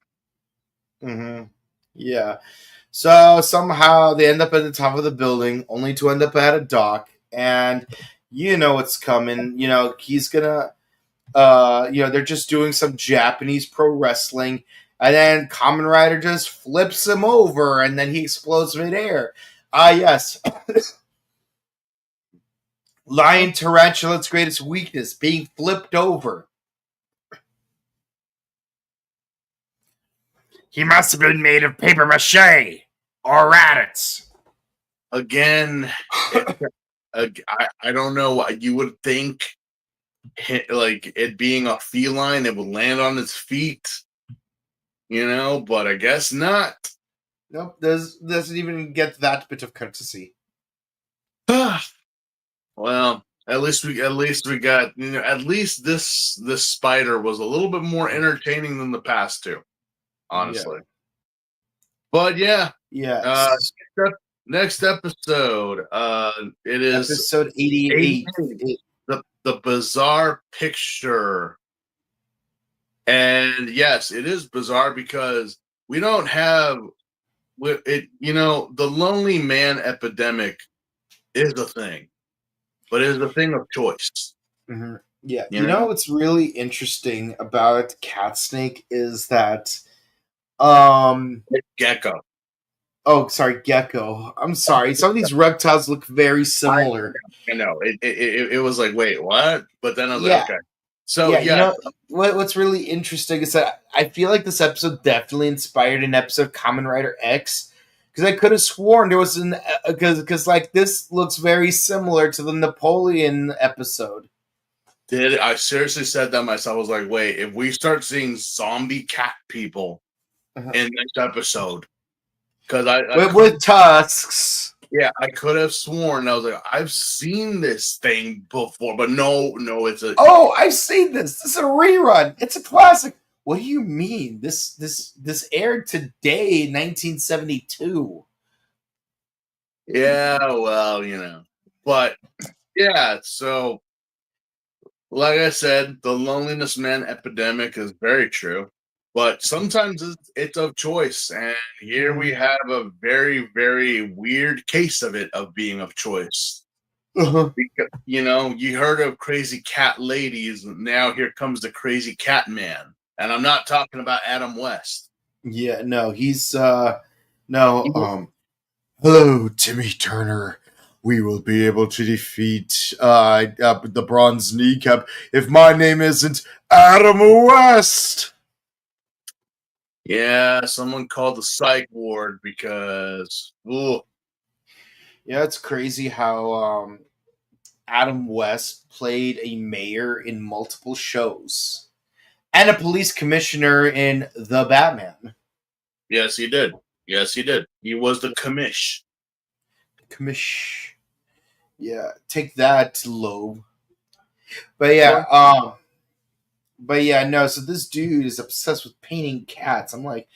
Mm-hmm. Yeah. So somehow they end up at the top of the building, only to end up at a dock, and what's coming. He's gonna, they're just doing some Japanese pro wrestling, and then Kamen Rider just flips him over, and then he explodes midair. Yes. Lion Tarantula's greatest weakness, being flipped over. He must have been made of paper mache or rabbits. Again, I don't know what you would think. It being a feline, it would land on its feet, but I guess not. Nope, doesn't even get that bit of courtesy. Well, at least we got at least this spider was a little bit more entertaining than the past two, honestly. Yeah. But yeah, next episode, it is episode 88. The bizarre picture. And yes, it is bizarre because we don't have it. The lonely man epidemic is a thing, but it is a thing of choice. Mm-hmm. Yeah, what's really interesting about Cat Snake is that Gecko. Oh, sorry, Gecko. I'm sorry. Some of these reptiles look very similar. I know. It was like, wait, what? But then I was like, okay. So what's really interesting is that I feel like this episode definitely inspired an episode of Kamen Rider X, because I could have sworn there was because this looks very similar to the Napoleon episode. I seriously said that myself. I was like, wait, if we start seeing zombie cat people in this episode, because with tusks. Yeah, I could have sworn. I was like, I've seen this thing before, but no, it's a. Oh, I've seen this. This is a rerun. It's a classic. What do you mean? This aired today, 1972. Yeah, well, but yeah. So, like I said, the loneliness man epidemic is very true. But sometimes it's of choice, and here we have a very, very weird case of it, of being of choice. Uh-huh. Because, you heard of crazy cat ladies, and now here comes the crazy cat man, and I'm not talking about Adam West. Yeah, no, he's hello, Timmy Turner. We will be able to defeat the Bronze Kneecap if my name isn't Adam West. Yeah, someone called the psych ward because. Ooh. Yeah, it's crazy how Adam West played a mayor in multiple shows and a police commissioner in The Batman. Yes, he did. Yes, he did. He was the commish. Commish. Yeah, take that, Loeb. But yeah, no. So this dude is obsessed with painting cats. I'm like,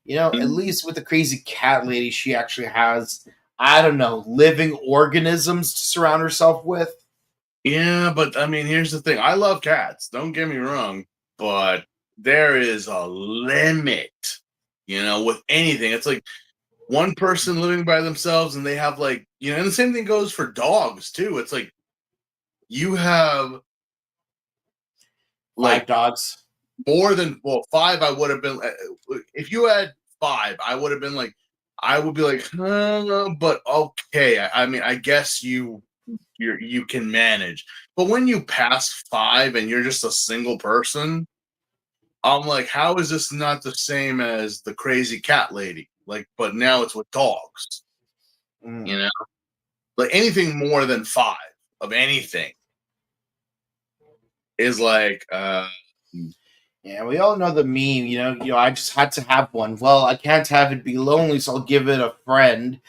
at least with the crazy cat lady, she actually has, I don't know, living organisms to surround herself with. Yeah, but I mean, here's the thing. I love cats. Don't get me wrong, but there is a limit, with anything. It's like one person living by themselves and they have like, and the same thing goes for dogs too. It's like you have Five like dogs. more than, well, five. I would have been, if you had five, I would have been like, I would be like, but okay. I mean, I guess you can manage. But when you pass five and you're just a single person, I'm like, how is this not the same as the crazy cat lady? Like, but now it's with dogs. Mm. Like anything more than five of anything is like, Yeah, we all know the meme. I just had to have one. Well, I can't have it be lonely, so I'll give it a friend.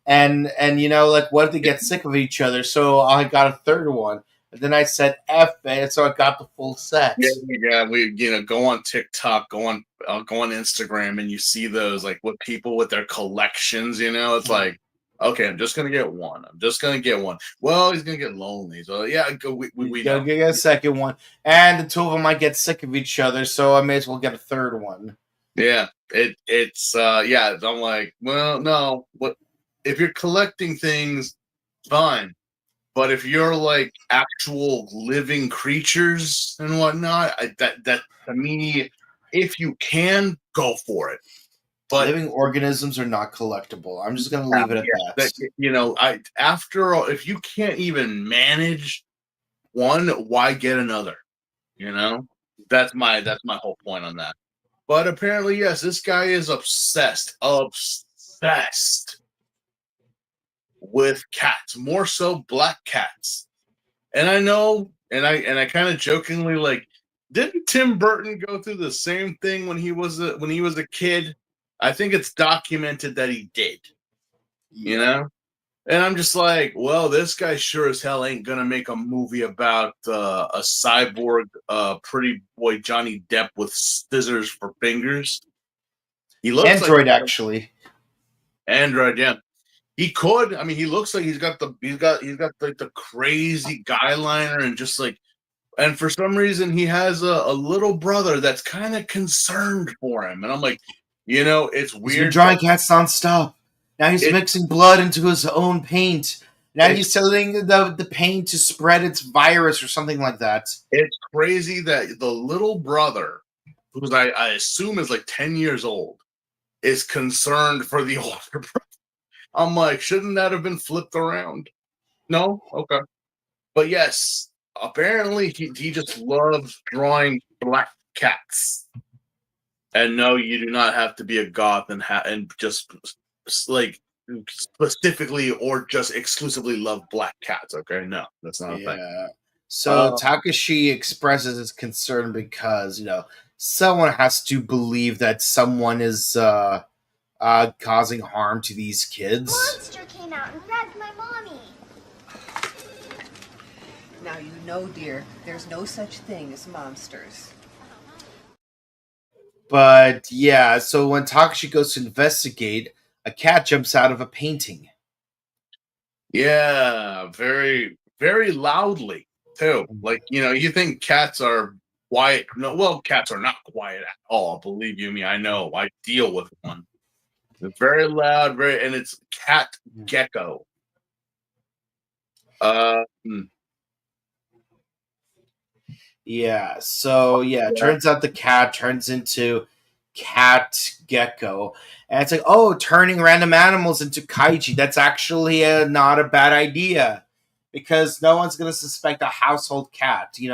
And like, what if they get sick of each other? So I got a third one. And then I said F it, so I got the full set. yeah, we go on TikTok, go on Instagram, and you see those like with people with their collections. It's like, okay, I'm just gonna get one. I'm just gonna get one. Well, he's gonna get lonely, so yeah, we gotta get a second one, and the two of them might get sick of each other, so I may as well get a third one. Yeah, it's yeah. I'm like, well, no, what if you're collecting things? Fine. But if you're like actual living creatures and whatnot, that to me, if you can, go for it. But living organisms are not collectible. I'm just gonna leave it at that. After all, if you can't even manage one, why get another? That's my whole point on that. But apparently, yes, this guy is obsessed with cats, more so black cats. And I know, and I kind of jokingly like, didn't Tim Burton go through the same thing when he was a kid? I think it's documented that he did. And I'm just like, well, this guy sure as hell ain't gonna make a movie about a cyborg, pretty boy Johnny Depp with scissors for fingers. He looks Android, actually. Android, yeah. He could. I mean, he looks like he's got like the crazy guy liner and just like, and for some reason he has a little brother that's kind of concerned for him, and I'm like, it's weird. He's been drawing cats nonstop. Now he's mixing blood into his own paint. Now he's telling the paint to spread its virus or something like that. It's crazy that the little brother, who's I assume is like 10 years old, is concerned for the older brother. I'm like, shouldn't that have been flipped around? No? Okay. But yes, apparently he just loves drawing black cats. And no, you do not have to be a goth and just like specifically or just exclusively love black cats. Okay, no, that's not a thing. So Takashi expresses his concern because someone has to believe that someone is causing harm to these kids. Monster came out and grabbed my mommy. Now dear, there's no such thing as monsters. But yeah, so when Takashi goes to investigate, a cat jumps out of a painting. Yeah, very, very loudly too. Like, you think cats are quiet. No, well, cats are not quiet at all. Believe you me, I know. I deal with one. They're very loud, and it's cat gecko. Yeah, so turns out the cat turns into cat gecko. And it's like, oh, turning random animals into kaiji. That's actually not a bad idea. Because no one's going to suspect a household cat. You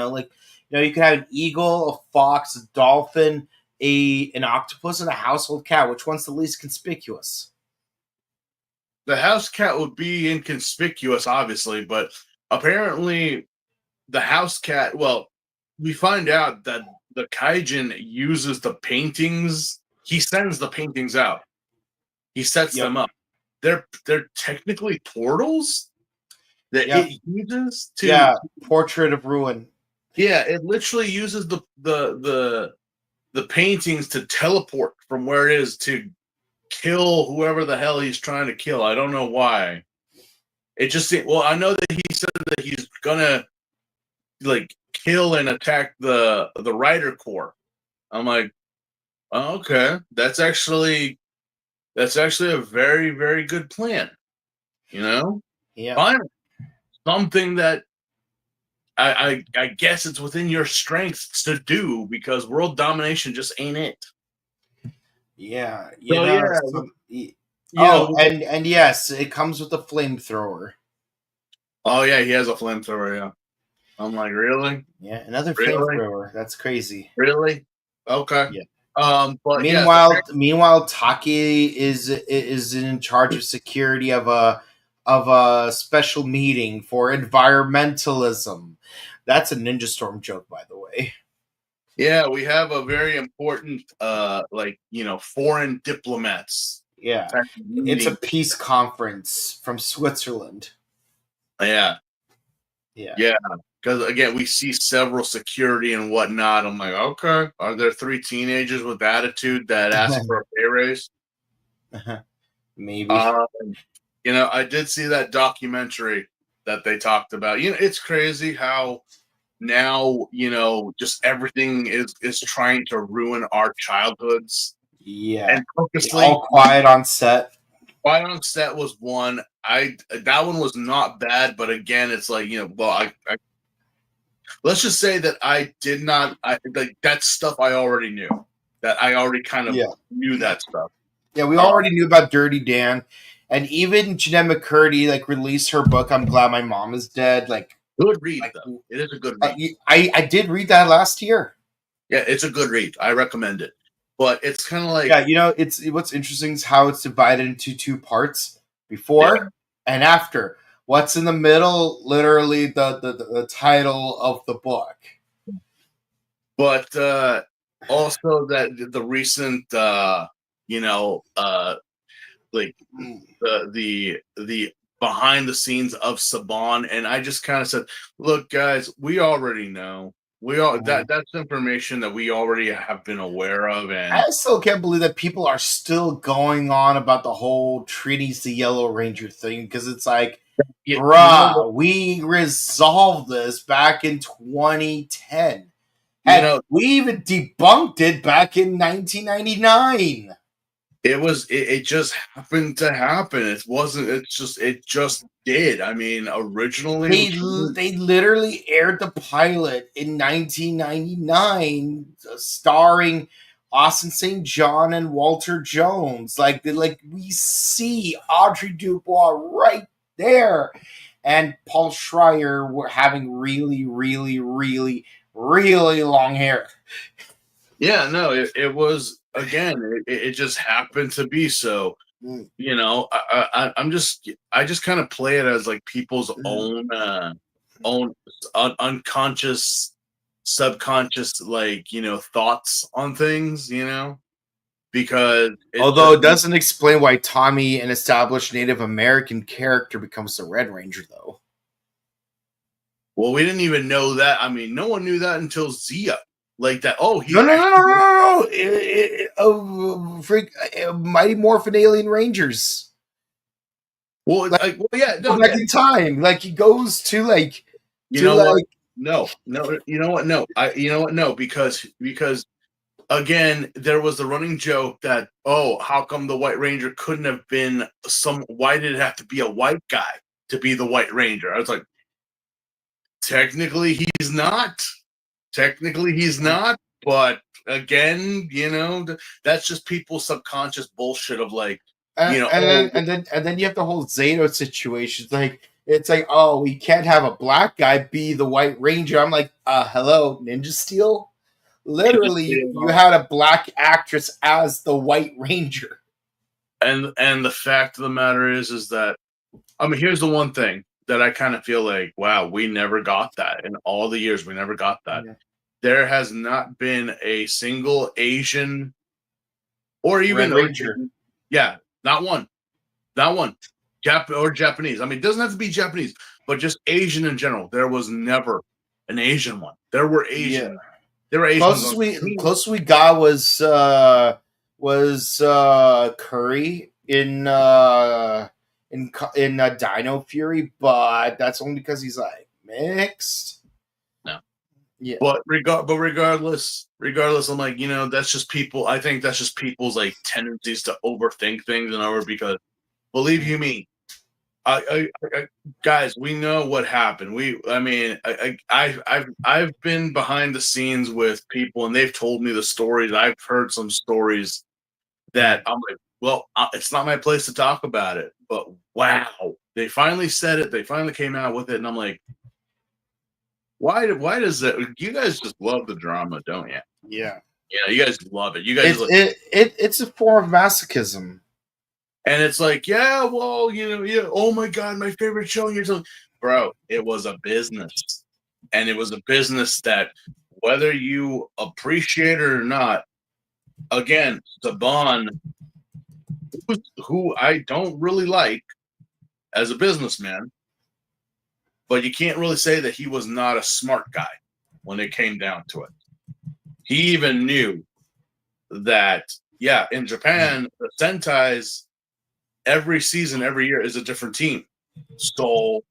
could have an eagle, a fox, a dolphin, an octopus, and a household cat. Which one's the least conspicuous? The house cat would be inconspicuous, obviously, but apparently the house cat. Well, we find out that the Kaijin uses the paintings. He sends the paintings out. He sets them up. They're technically portals that it uses to. Portrait of Ruin. Yeah, it literally uses the paintings to teleport from where it is to kill whoever the hell he's trying to kill. I don't know why. It just seemed, well, I know that he said that he's gonna like kill and attack the Rider Corps. I'm like, oh, okay, that's actually a very, very good plan. Yeah. Finally, something that I guess it's within your strengths to do because world domination just ain't it. Yeah. And yes, it comes with a flamethrower. Oh yeah, he has a flamethrower. Yeah, I'm like, really? Yeah, another Really? flamethrower. That's crazy. Really? Okay. Yeah. But meanwhile, Taki is in charge of security of a special meeting for environmentalism. That's a Ninja Storm joke, by the way. yeah, we have a very important, foreign diplomats. Yeah, it's a peace conference from Switzerland. Yeah. Because again, we see several security and whatnot. I'm like, okay, are there 3 teenagers with attitude that ask for a pay raise? Maybe. I did see that documentary that they talked about. It's crazy how now, just everything is trying to ruin our childhoods. Yeah. And purposely, all quiet on set. Quiet on Set was one. That one was not bad, but again, it's like, I let's just say that I did not. Like that stuff I already knew. That I already kind of knew that stuff. Yeah, we already knew about Dirty Dan, and even Jeanette McCurdy released her book. I'm Glad My Mom Is Dead. Good read though. It is a good read. I did read that last year. Yeah, it's a good read. I recommend it. But it's kind of like it's what's interesting is how it's divided into 2 parts: before and after. What's in the middle? Literally the title of the book. But also that the recent, the behind the scenes of Saban, and I just kind of said, "Look, guys, we already know." That's information that we already have been aware of, and I still can't believe that people are still going on about the whole Trinity's the Yellow Ranger thing because it's like, we resolved this back in 2010, and we even debunked it back in 1999. It just happened to happen. It wasn't. It just did. I mean, originally they literally aired the pilot in 1999, starring Austin St. John and Walter Jones. We see Audrey Dubois right there, and Paul Schreier were having really, really, really, really long hair. Yeah, no, it was. Again, it just happened to be so. I just kind of play it as like people's own unconscious, subconscious, thoughts on things. Because although it doesn't explain why Tommy, an established Native American character, becomes the Red Ranger, though. Well, we didn't even know that. I mean, no one knew that until Zia. Like that. Oh, no. Mighty Morphin Alien Rangers. Well, back in time. He goes to No. You know what? No, because again, there was the running joke that how come the White Ranger couldn't have been why did it have to be a white guy to be the White Ranger? I was like, technically he's not. But again, that's just people's subconscious bullshit of and then you have the whole Zato situation. It's like, we can't have a black guy be the White Ranger. I'm like, hello, Ninja Steel? Literally, you had a black actress as the White Ranger. And the fact of the matter is that, I mean, here's the one thing. that I kind of feel like, wow, we never got that in all the years. We never got that. Yeah. There has not been a single Asian or even Red Ranger. yeah, not one. Not one. Or Japanese. I mean, it doesn't have to be Japanese, but just Asian in general. There was never an Asian one. There were Asians. There were Asians. Closest we got was Curry in Dino Fury, but that's only because he's like mixed. No. Yeah. But regardless, I'm like, that's just people. I think that's just people's like tendencies to overthink things and over because believe you me, I guys, we know what happened. I've been behind the scenes with people, and they've told me the stories. I've heard some stories that I'm like, well, it's not my place to talk about it. But wow, they finally said it. They finally came out with it, and I'm like, why does that? You guys just love the drama, don't you? Yeah. Yeah, you guys love it. You guys, it's a form of masochism. And it's like, yeah, well, oh my God, my favorite show. And you're telling, bro, it was a business. And it was a business that, whether you appreciate it or not, again, Saban, who I don't really like as a businessman, but you can't really say that he was not a smart guy when it came down to it. He even knew that, yeah, in Japan, the Sentai's, every season, every year is a different team. So,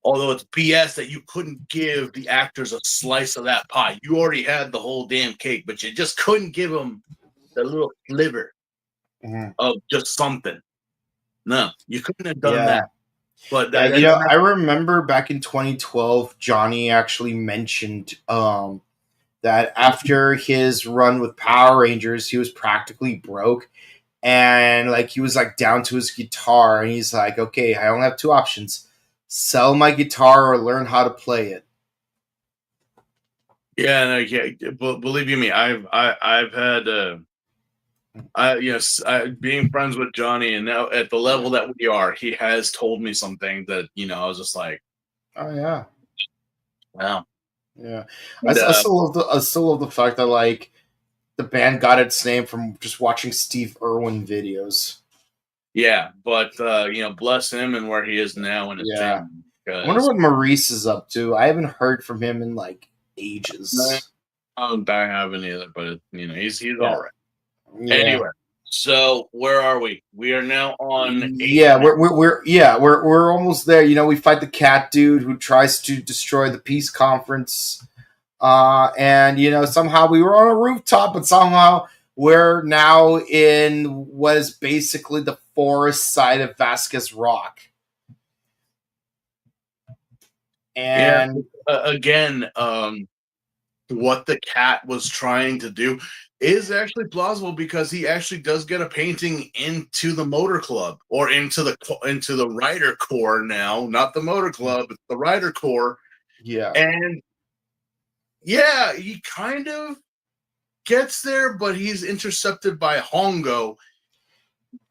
although it's BS that you couldn't give the actors a slice of that pie, you already had the whole damn cake, but you just couldn't give them the little sliver of just something. No, you couldn't have done that. But I remember back in 2012, Johnny actually mentioned that after his run with Power Rangers, he was practically broke. And like he was like down to his guitar, and he's like, "Okay, I only have two options: sell my guitar or learn how to play it." Yeah, no, but believe you me, I've had being friends with Johnny, and now at the level that we are, he has told me some things that I was just like, "Oh yeah, wow, yeah." I still love the fact that like the band got its name from just watching Steve Irwin videos. Yeah, but bless him and where he is now in his family. I wonder what Maurice is up to. I haven't heard from him in like ages. I haven't either, but he's all right. Yeah. Anyway, so where are we? We are now on. We're almost there. We fight the cat dude who tries to destroy the peace conference. And somehow we were on a rooftop, but somehow we're now in what is basically the forest side of Vasquez Rock. And again, what the cat was trying to do is actually plausible because he actually does get a painting into the motor club or into the rider corps now, not the motor club, it's the rider corps. Yeah. And yeah, he kind of gets there, but he's intercepted by Hongo.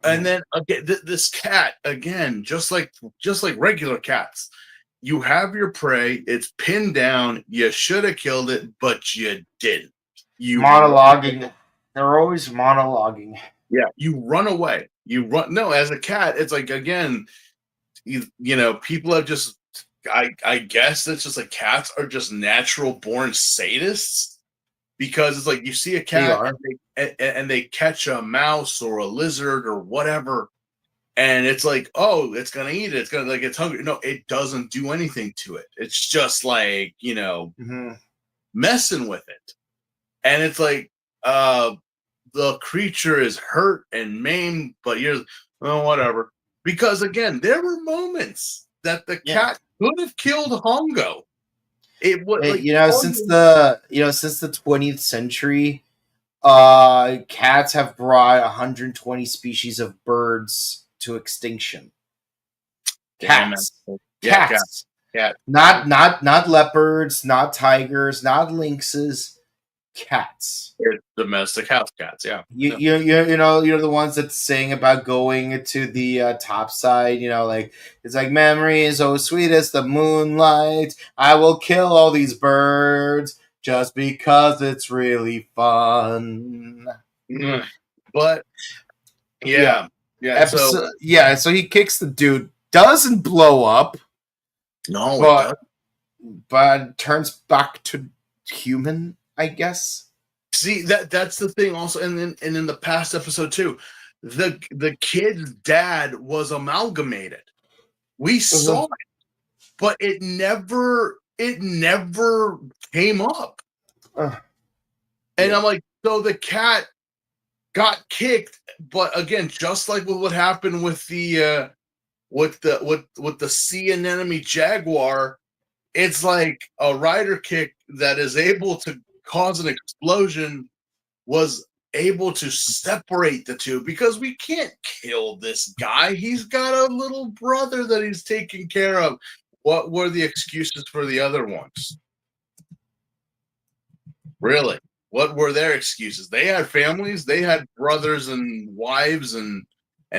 And then again, this cat, again, just like regular cats, you have your prey, it's pinned down, you should have killed it, but you didn't. You monologuing. They're always monologuing. Yeah, you run away. No, as a cat, it's like, again, people have just, I guess it's just like cats are just natural born sadists, because it's like you see a cat and they catch a mouse or a lizard or whatever, and it's like, oh, it's gonna eat it. It's gonna, like, it's hungry. No, it doesn't do anything to it. It's just like messing with it, and it's like the creature is hurt and maimed, but you're whatever. Because again, there were moments that the cat could have killed Hongo. It would, since the 20th century, cats have brought 120 species of birds to extinction. Cats. Not leopards, not tigers, not lynxes. cats. It's domestic house cats. Yeah. You're the ones that sing about going to the top side. Like it's like memories, oh sweet as the moonlight. I will kill all these birds just because it's really fun. But yeah. Episode, so he kicks the dude, doesn't blow up, No, it but does. but turns back to human, I guess. See, that's the thing also, and in the past episode too, the kid's dad was amalgamated. We saw it, but it never came up. And yeah. I'm like, so the cat got kicked, but again, just like with what happened with the sea anemone jaguar, it's like a rider kick that is able to cause an explosion was able to separate the two, because we can't kill this guy. He's got a little brother that he's taking care of. What were the excuses for the other ones? Really? What were their excuses? They had families, they had brothers and wives and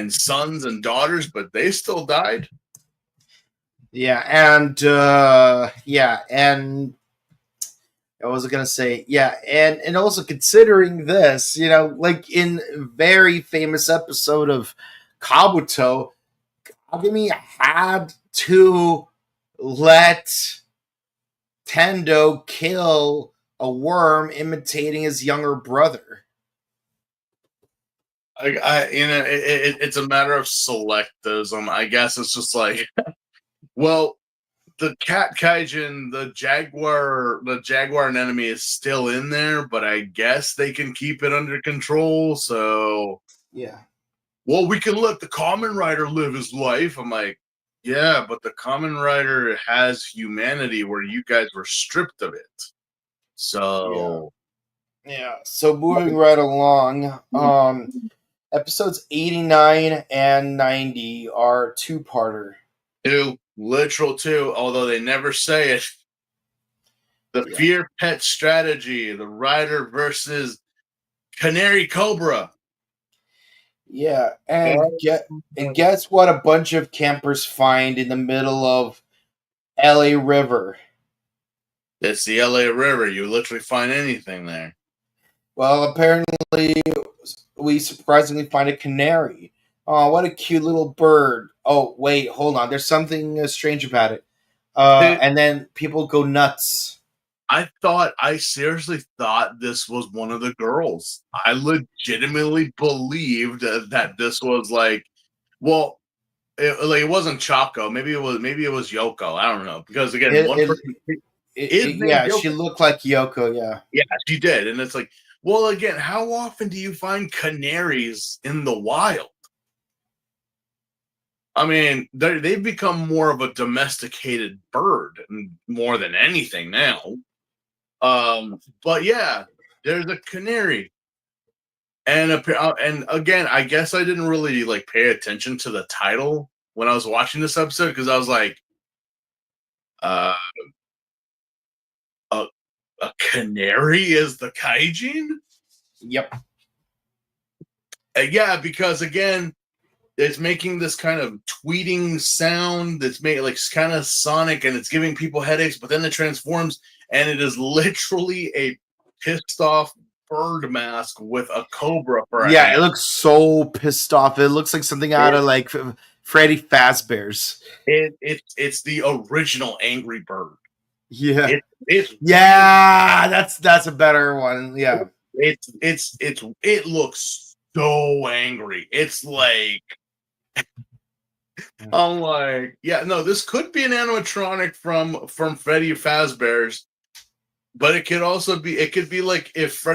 sons and daughters, but they still died. Yeah, and I was gonna say, and also considering this, like in very famous episode of Kabuto, Kagami had to let Tendo kill a worm imitating his younger brother. It's a matter of selectivism. I guess it's just like, well, the cat kaijin, the jaguar anemone is still in there, but I guess they can keep it under control. So Yeah. Well, we can let the Kamen Rider live his life. I'm like, yeah, but the Kamen Rider has humanity where you guys were stripped of it. So Yeah. So moving right along, episodes 89 and 90 are two-parter. literal two, although they never say it. The Fear Pet Strategy, the Rider versus Canary Cobra. Yeah, and guess what a bunch of campers find in the middle of LA River? It's the LA River. You literally find anything there. Well, apparently we surprisingly find a canary. Oh, what a cute little bird. Oh, wait, hold on. There's something strange about it. And then people go nuts. I seriously thought this was one of the girls. I legitimately believed that this was like, well, it wasn't Chaco. Maybe it was Yoko. I don't know, because again, She looked like Yoko. Yeah, she did, and it's like, well, again, how often do you find canaries in the wild? I mean, they've become more of a domesticated bird more than anything now. But yeah, there's a canary, and again, I guess I didn't really like pay attention to the title when I was watching this episode, because I was like, a canary is the kaijin? Yep. Yeah, because again, it's making this kind of tweeting sound that's made like kind of sonic, and it's giving people headaches, but then it transforms, and it is literally a pissed off bird mask with a cobra for a head. It looks so pissed off. It looks like something out of like Freddy Fazbear's. It's the original Angry Bird. Yeah. Yeah, that's a better one. Yeah. It looks so angry. It's like, I'm like, yeah, no, this could be an animatronic from Freddy Fazbear's, but it could be like if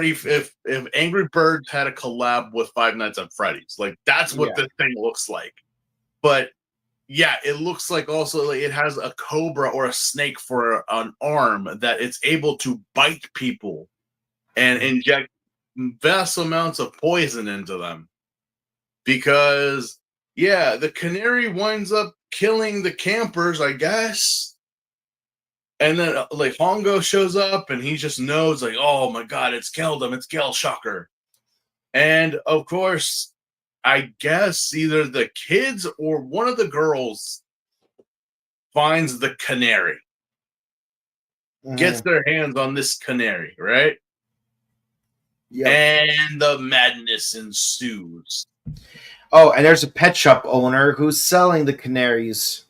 Angry Birds had a collab with Five Nights at Freddy's. Like, that's what this thing looks like. But yeah, it looks like also like it has a cobra or a snake for an arm that it's able to bite people and inject vast amounts of poison into them. Because the canary winds up killing the campers, I guess. And then like Hongo shows up and he just knows like, oh my god, it's Keldum, it's Gel Shocker. And of course, I guess either the kids or one of the girls finds the canary. Gets their hands on this canary, right? Yep. And the madness ensues. Oh, and there's a pet shop owner who's selling the canaries.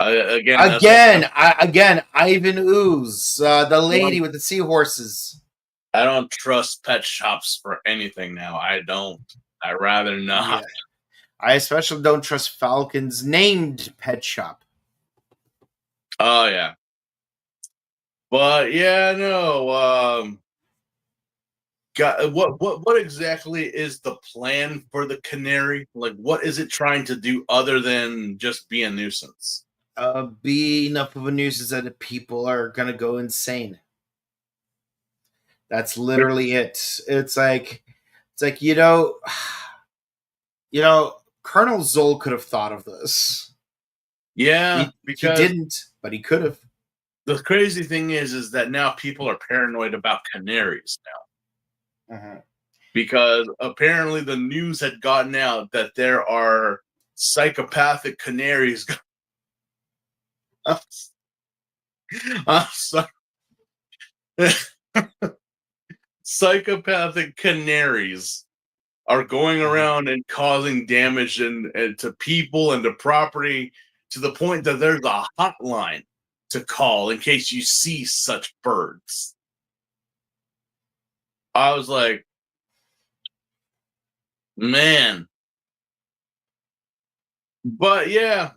Again, Ivan Ooze, the lady with the seahorses. I don't trust pet shops for anything now. I don't. I'd rather not. Yeah. I especially don't trust Falcon's named pet shop. Oh yeah. But yeah, no. What exactly is the plan for the canary? Like, what is it trying to do other than just be a nuisance? Be enough of a nuisance that the people are gonna go insane. That's literally it. It's like Colonel Zoll could have thought of this. Yeah, He didn't, but he could have. The crazy thing is that now people are paranoid about canaries now. Because apparently the news had gotten out that there are psychopathic canaries. I'm sorry. Psychopathic canaries are going around and causing damage and to people and to property to the point that there's a hotline to call in case you see such birds. I was like, man. But yeah.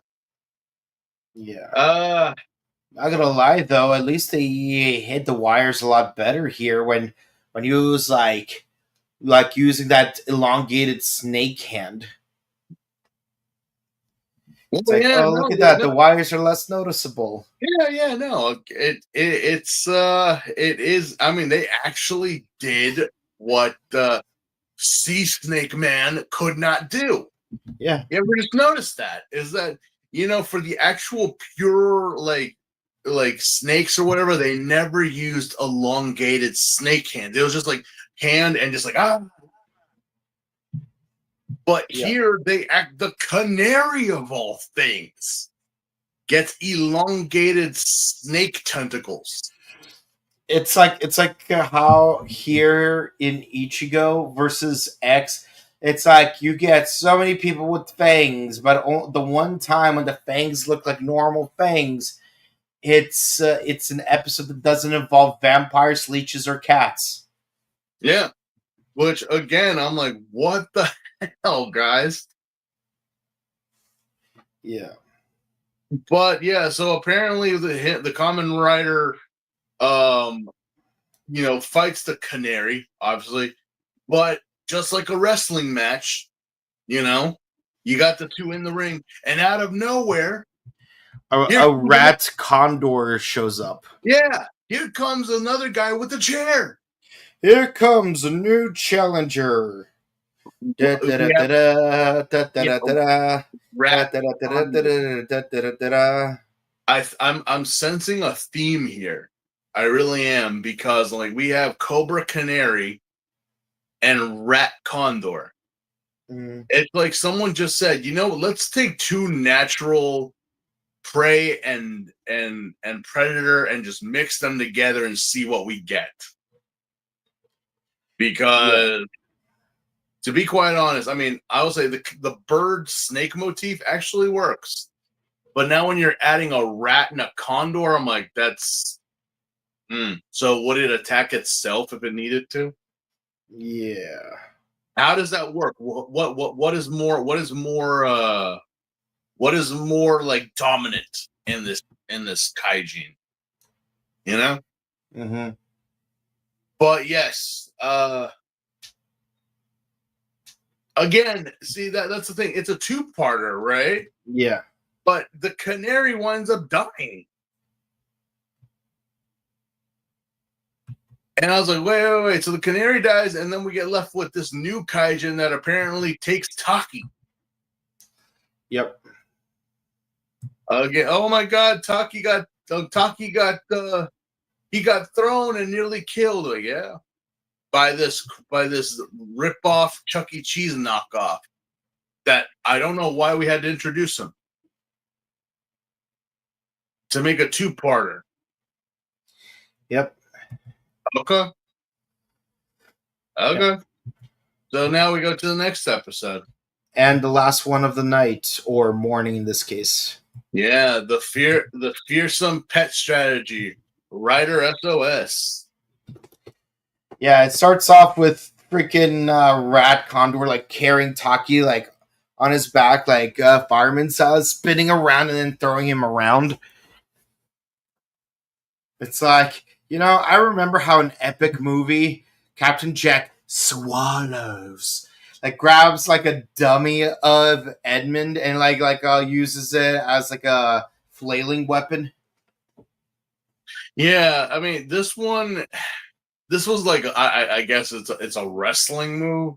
Yeah. Not gonna lie though, at least they hit the wires a lot better here when you was like using that elongated snake hand. It's like, oh, look at that. The wires are less noticeable. Yeah, no. It is. I mean, they actually did what Sea Snake Man could not do. Yeah. You ever just noticed that? Is that, for the actual pure like snakes or whatever, they never used elongated snake hand. It was just like hand and just like But here they act the canary of all things gets elongated snake tentacles. It's like how here in Ichigo versus X, it's like you get so many people with fangs, but the one time when the fangs look like normal fangs, it's an episode that doesn't involve vampires, leeches, or cats. Yeah, which again, I'm like, what the hell, guys? Yeah. But yeah, so apparently the Kamen Rider, fights the canary, obviously, but just like a wrestling match, you got the two in the ring, and out of nowhere, a rat condor shows up. Yeah, here comes another guy with a chair. Here comes a new challenger. I'm sensing a theme here. I really am, because like we have Cobra Canary and Rat Condor. It's like someone just said, let's take two natural prey and predator and just mix them together and see what we get. Because to be quite honest, I mean, I would say the bird snake motif actually works. But now when you're adding a rat and a condor, I'm like, that's so would it attack itself if it needed to? Yeah. How does that work? What is more like dominant in this kaijin? Mm-hmm. But yes, again, see that's the thing. It's a two-parter, right? Yeah. But the canary winds up dying. And I was like, wait. So the canary dies, and then we get left with this new kaijin that apparently takes Taki. Yep. Again, oh my God, Taki got he got thrown and nearly killed. Like, yeah, by this rip-off Chuck E. Cheese knockoff that I don't know why we had to introduce him to make a two-parter. Yep. Okay. Yep. So now we go to the next episode. And the last one of the night, or morning in this case. Yeah, the fearsome pet strategy, Rider SOS. Yeah, it starts off with freaking Rat Condor like carrying Taki like on his back, like fireman style, spinning around and then throwing him around. It's like, I remember how an epic movie, Captain Jack Swallows, like grabs like a dummy of Edmund and like uses it as like a flailing weapon. Yeah, I mean this was like I guess it's a wrestling move.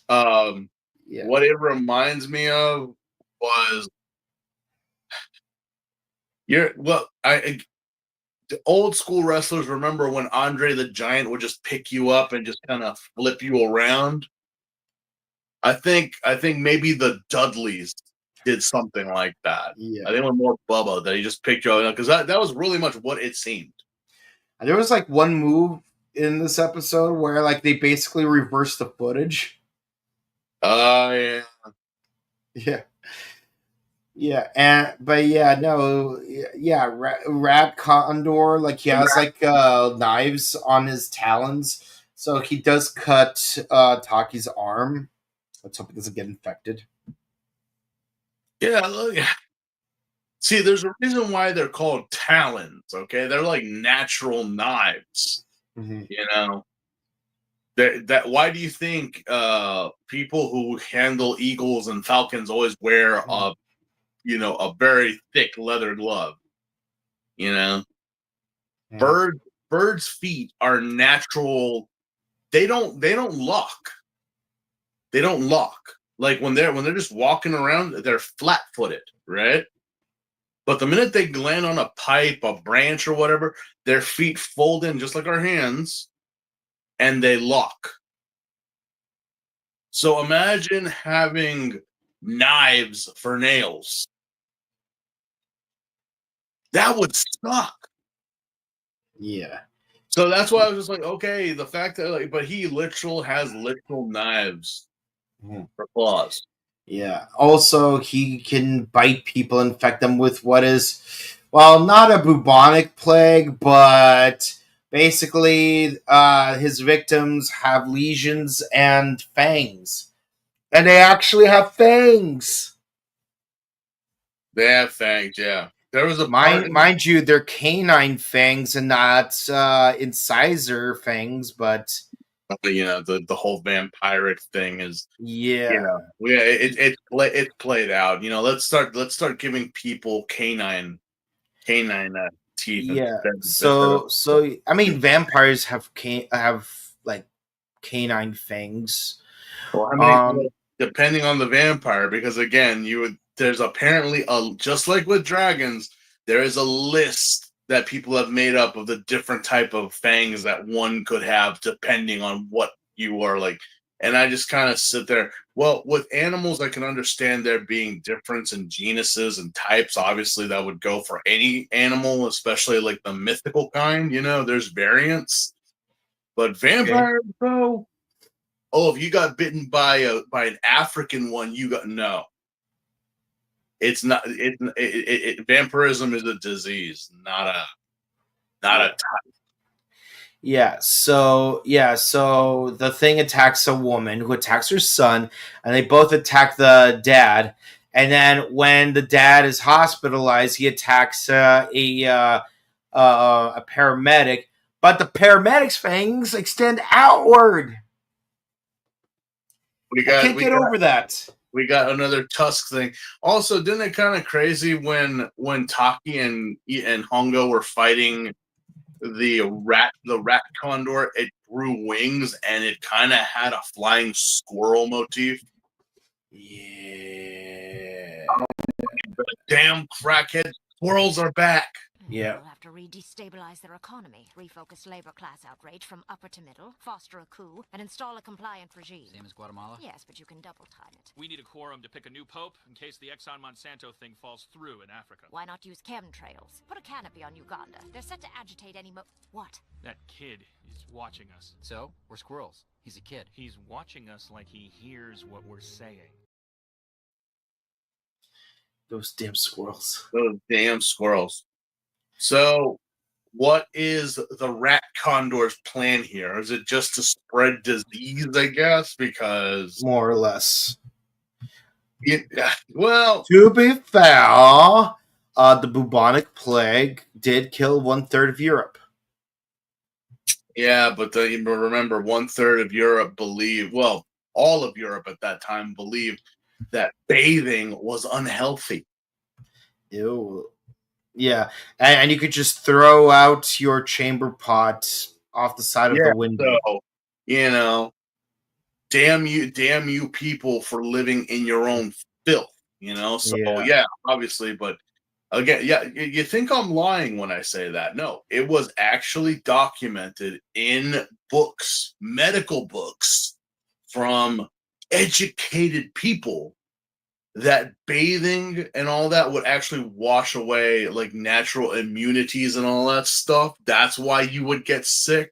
Yeah. What it reminds me of was the old school wrestlers remember when Andre the Giant would just pick you up and just kind of flip you around. I think maybe the Dudleys did something like that. Yeah. I think it was more Bubba that he just picked you up because that was really much what it seemed. There was like one move in this episode where like they basically reversed the footage. Yeah. Yeah. Yeah, Rat Condor, like he has like knives on his talons, so he does cut Taki's arm. Let's hope it doesn't get infected. Yeah, look. See, there's a reason why they're called talons. Okay, they're like natural knives. Mm-hmm. You know, that. Why do you think people who handle eagles and falcons always wear a very thick leather glove? You know, Yeah. birds' feet are natural. They don't lock. They don't lock. Like when they're just walking around, they're flat-footed, right? But the minute they land on a pipe, a branch, or whatever, their feet fold in just like our hands, and they lock. So imagine having knives for nails. That would suck. Yeah. So that's why I was just like, okay, the fact that but he has literal knives for claws. Yeah. Also, he can bite people, infect them with what is, well, not a bubonic plague, but basically his victims have lesions and fangs. And they actually have fangs. They have fangs, yeah. There was a Mind you, they're canine fangs and not incisor fangs, but the whole vampiric thing is yeah, it's played out. Let's start giving people canine teeth. yeah. So I mean, vampires have like canine fangs. Well, I mean, depending on the vampire, because again, there's apparently just like with dragons, there is a list that people have made up of the different type of fangs that one could have depending on what you are like. And I just kind of sit there. Well, with animals, I can understand there being difference in genuses and types. Obviously, that would go for any animal, especially like the mythical kind. There's variants. But vampires, though. Oh, if you got bitten by an African one, you got no. It's not. Vampirism is a disease, not a type. Yeah. So the thing attacks a woman who attacks her son, and they both attack the dad. And then when the dad is hospitalized, he attacks a paramedic. But the paramedic's fangs extend outward. I can't get over that. We got another tusk thing. Also, didn't it kind of crazy when Taki and Hongo were fighting the rat condor? It grew wings and it kind of had a flying squirrel motif. Yeah. The damn crackhead squirrels are back. Yeah. We'll have to re-destabilize their economy, refocus labor class outrage from upper to middle, foster a coup, and install a compliant regime. Same as Guatemala? Yes, but you can double time it. We need a quorum to pick a new pope in case the Exxon Monsanto thing falls through in Africa. Why not use chemtrails? Put a canopy on Uganda. They're set to agitate any What? That kid is watching us. So, we're squirrels. He's a kid. He's watching us like he hears what we're saying. Those damn squirrels. Those damn squirrels. So, what is the rat condor's plan here? Is it just to spread disease, I guess? Because... More or less. Well... To be fair, the bubonic plague did kill 1/3 of Europe. Yeah, but remember, 1/3 of Europe believed... Well, all of Europe at that time believed that bathing was unhealthy. Ew. Yeah, and you could just throw out your chamber pot off the side of the window. So, damn you people for living in your own filth, So, yeah, obviously, but again, you think I'm lying when I say that. No, it was actually documented in books, medical books, from educated people, that bathing and all that would actually wash away like natural immunities and all that stuff. That's why you would get sick,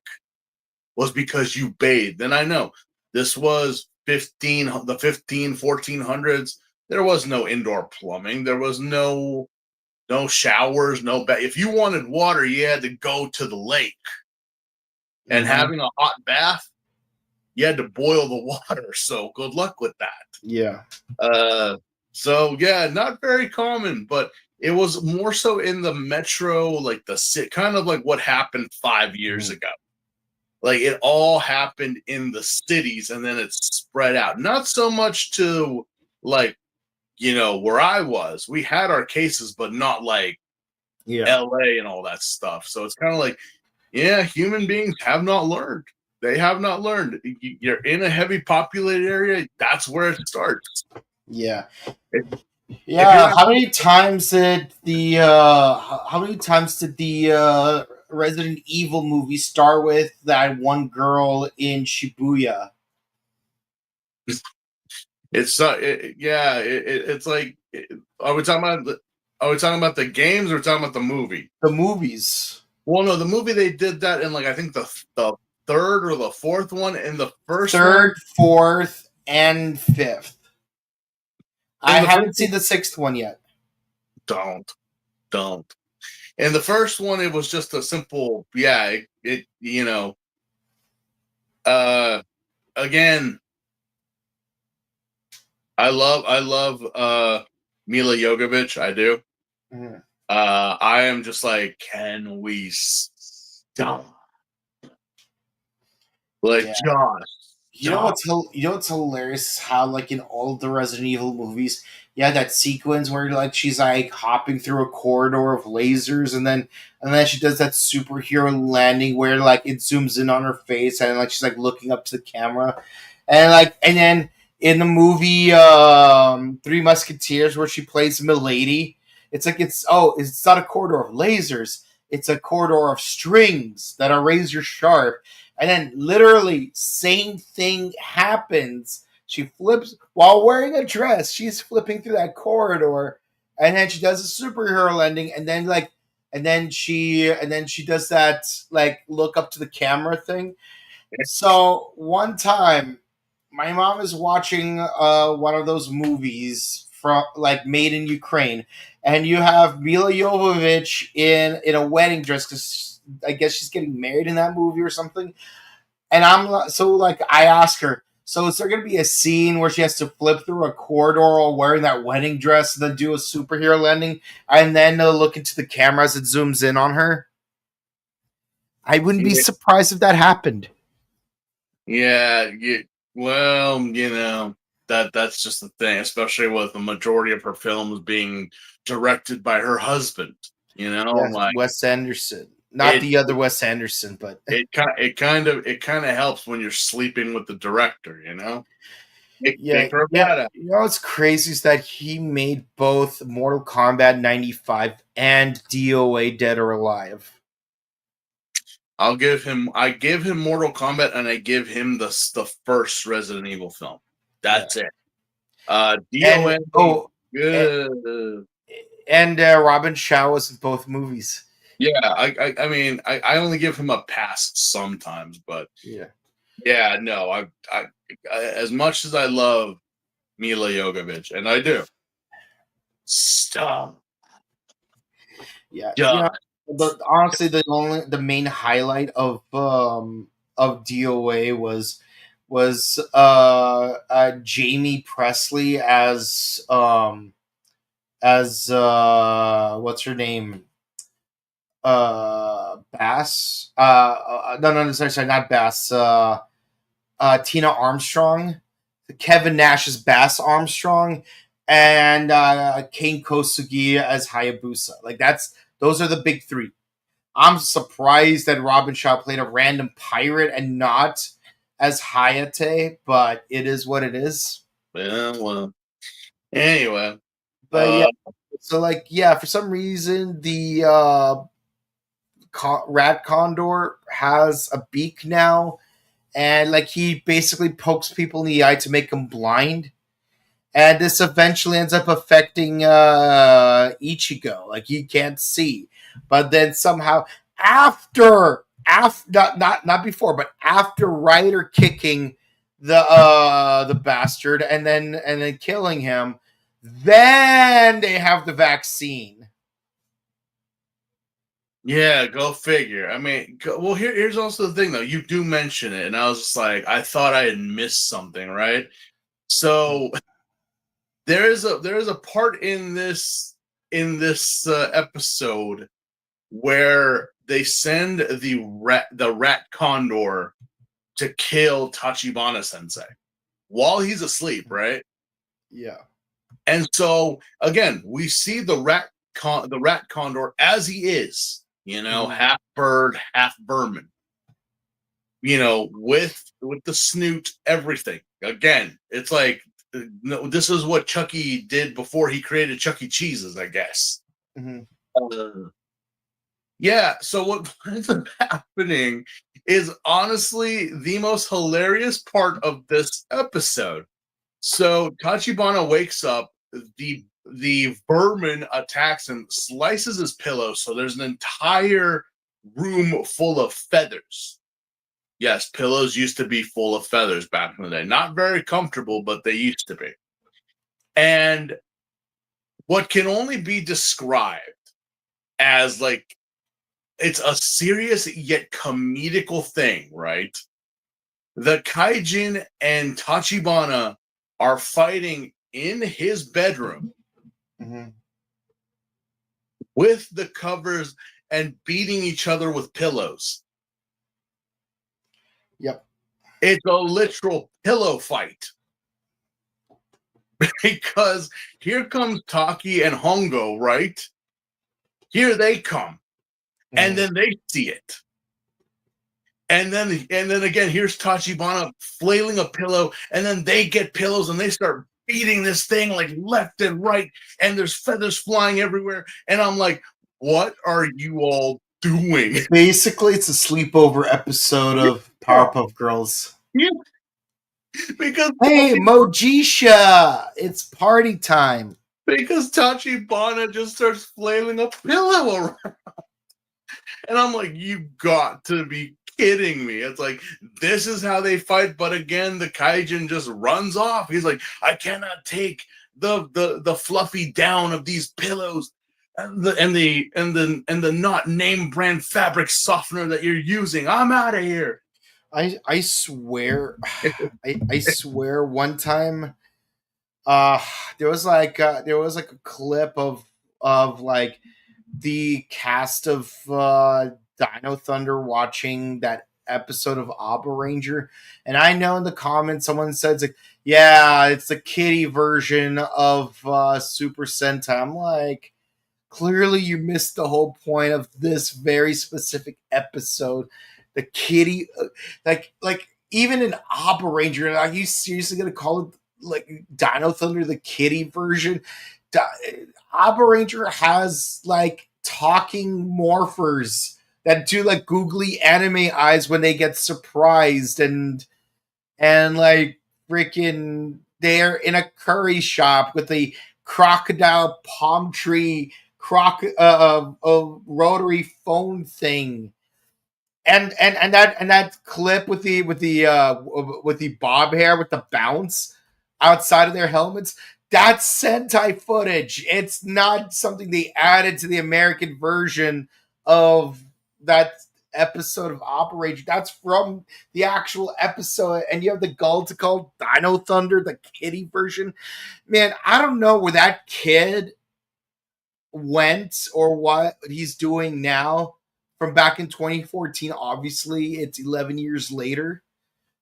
was because you bathed. And I know this was the 1400s. There was no indoor plumbing. There was no showers, no bath. If you wanted water, you had to go to the lake. And having a hot bath, you had to boil the water. So good luck with that. Yeah. So yeah, not very common, but it was more so in the metro, like kind of like what happened 5 years ago. Like it all happened in the cities and then it's spread out. Not so much to like, where I was. We had our cases, but not like LA and all that stuff. So it's kind of like, yeah, human beings have not learned. They have not learned. You're in a heavy populated area. That's where it starts. Yeah. How many times did the Resident Evil movie start with that one girl in Shibuya? It's like, are we talking about the games or are we talking about the movie? The movies. Well, no, the movie they did that in like I think the third or the fourth one. In the first third, one, fourth, and fifth. I haven't seen the sixth one yet. Don't. In the first one, it was just a simple, again, I love Mila Jovovich. I do. Mm. I am just like, can we stop? Like, Josh. You know what's hilarious? How like in all of the Resident Evil movies, that sequence where like she's like hopping through a corridor of lasers, and then she does that superhero landing where like it zooms in on her face, and like she's like looking up to the camera, and then in the movie Three Musketeers where she plays Milady, it's like it's not a corridor of lasers, it's a corridor of strings that are razor sharp. And then literally same thing happens. She flips while wearing a dress. She's flipping through that corridor, and then she does a superhero landing, and then she does that like look up to the camera thing. So one time, my mom is watching one of those movies from like made in Ukraine, and you have Mila Jovovich in a wedding dress because I guess she's getting married in that movie or something. And I ask her, so is there going to be a scene where she has to flip through a corridor while wearing that wedding dress and then do a superhero landing and then look into the camera as it zooms in on her? I wouldn't be surprised if that happened. Yeah, that's just the thing, especially with the majority of her films being directed by her husband. Like Wes Anderson. Not the other Wes Anderson, but it kind of helps when you're sleeping with the director, Yeah, you know what's crazy is that he made both Mortal Kombat 95 and DOA Dead or Alive. I give him Mortal Kombat, and I give him the first Resident Evil film. That's it. DOA, good. And Robin Shaw was in both movies. Yeah, I mean, I only give him a pass sometimes, but no, I as much as I love Mila Jovovich, and I do, stop. Yeah, you know, honestly, the main highlight of DOA was Jamie Presley as what's her name, Bass, no, sorry, not Bass, Tina Armstrong, Kevin Nash as Bass Armstrong, and Kane Kosugi as Hayabusa. Like those are the big three. I'm surprised that Robin Shaw played a random pirate and not as Hayate, but it is what it is. Yeah, well, anyway. But for some reason the Rat Condor has a beak now, and like he basically pokes people in the eye to make them blind. And this eventually ends up affecting Ichigo. Like he can't see, but then somehow after not before, but after Ryder kicking the bastard and then killing him, then they have the vaccine. Yeah, go figure. I mean, here's also the thing though. You do mention it, and I was just like, I thought I had missed something, right? So there is a part in this episode where they send the rat condor to kill Tachibana Sensei while he's asleep, right? Yeah. And so again, we see the rat condor as he is, half bird, half vermin. With the snoot, everything. Again, it's like this is what Chucky did before he created Chuck E. Cheese's, I guess. Mm-hmm. So what ends up happening is honestly the most hilarious part of this episode. So Tachibana wakes up, the vermin attacks him, slices his pillow, so there's an entire room full of feathers. Yes, pillows used to be full of feathers back in the day. Not very comfortable, but they used to be. And what can only be described as like it's a serious yet comedical thing, right? The Kaijin and Tachibana are fighting in his bedroom with the covers and beating each other with pillows. Yep. It's a literal pillow fight. Because here comes Taki and Hongo, right? Here they come. And then they see it. And then again, here's Tachibana flailing a pillow, and then they get pillows and they start beating this thing like left and right, and there's feathers flying everywhere. And I'm like, what are you all doing? Basically, it's a sleepover episode of Powerpuff Girls. Yeah. Because hey, Mojisha, it's party time. Because Tachibana just starts flailing a pillow around. And I'm like, you got to be kidding me. It's like, this is how they fight. But again, the Kaijin just runs off. He's like, I cannot take the fluffy down of these pillows and the not name brand fabric softener that you're using. I'm out of here. I swear, I swear. One time, there was like a clip of like the cast of Dino Thunder watching that episode of Abba Ranger, and I know in the comments someone says like, yeah, it's the kiddie version of Super Sentai. I'm like, clearly you missed the whole point of this very specific episode. The kitty, like even an Abba Ranger, are you seriously gonna call it like Dino Thunder, the kitty version. Power Ranger has like talking morphers that do like googly anime eyes when they get surprised, and like freaking they're in a curry shop with a crocodile palm tree rotary phone thing, and that clip with the bob hair with the bounce outside of their helmets. That's Sentai footage. It's not something they added to the American version of that episode of Operation. That's from the actual episode. And you have the Galtical Dino Thunder, the kitty version. Man, I don't know where that kid went or what he's doing now from back in 2014. Obviously, it's 11 years later.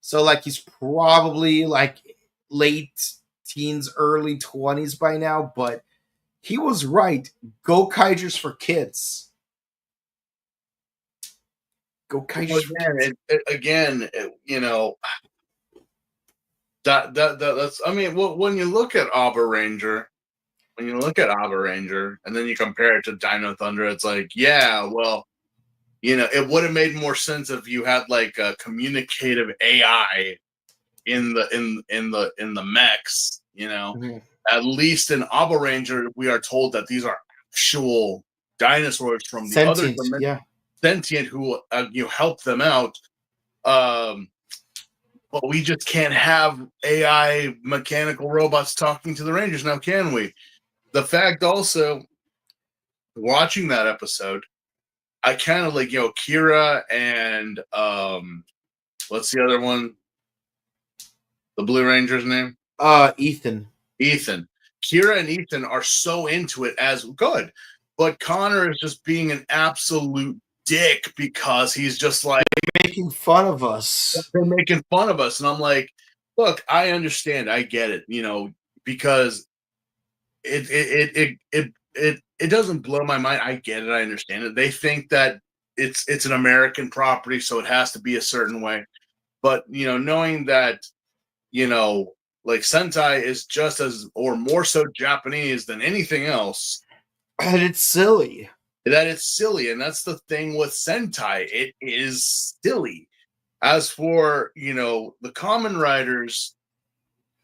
So, like, he's probably like late teens, early 20s by now. But he was right. Go Kaijus for kids. Go Kaijus for kids. You know, that's. I mean, when you look at Power Ranger, and then you compare it to Dino Thunder, it's like, yeah, well, you know, it would have made more sense if you had like a communicative AI in the mechs. You know, at least in Power Ranger, we are told that these are actual dinosaurs from the other Sentient, dimension, yeah. sentient, who you help them out. But we just can't have AI mechanical robots talking to the Rangers now, can we? The fact also, watching that episode, I kind of like, you know, Kira and what's the other one? The Blue Ranger's name? Ethan. Kira and Ethan are so into it as good, but Connor is just being an absolute dick because he's just like making fun of us. They're making fun of us, and I'm like, look, I understand, I get it, you know, because it doesn't blow my mind. I get it, I understand it. They think that it's an American property, so it has to be a certain way. But you know, knowing that, you know, like Sentai is just as or more so Japanese than anything else, and it's silly. And that's the thing with Sentai. It is silly. As for, you know, the Kamen Riders,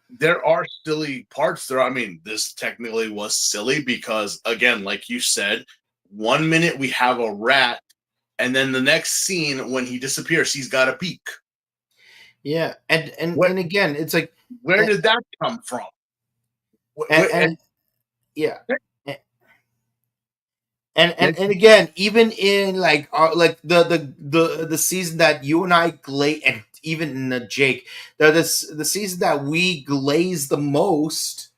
there are silly parts there. I mean, this technically was silly because, again, like you said, 1 minute we have a rat, and then the next scene when he disappears, he's got a beak. Yeah, and again, it's like, where did that come from? Yeah. And again, even in like the season that you and I glaze, and even in Jake, the season that we glaze the most,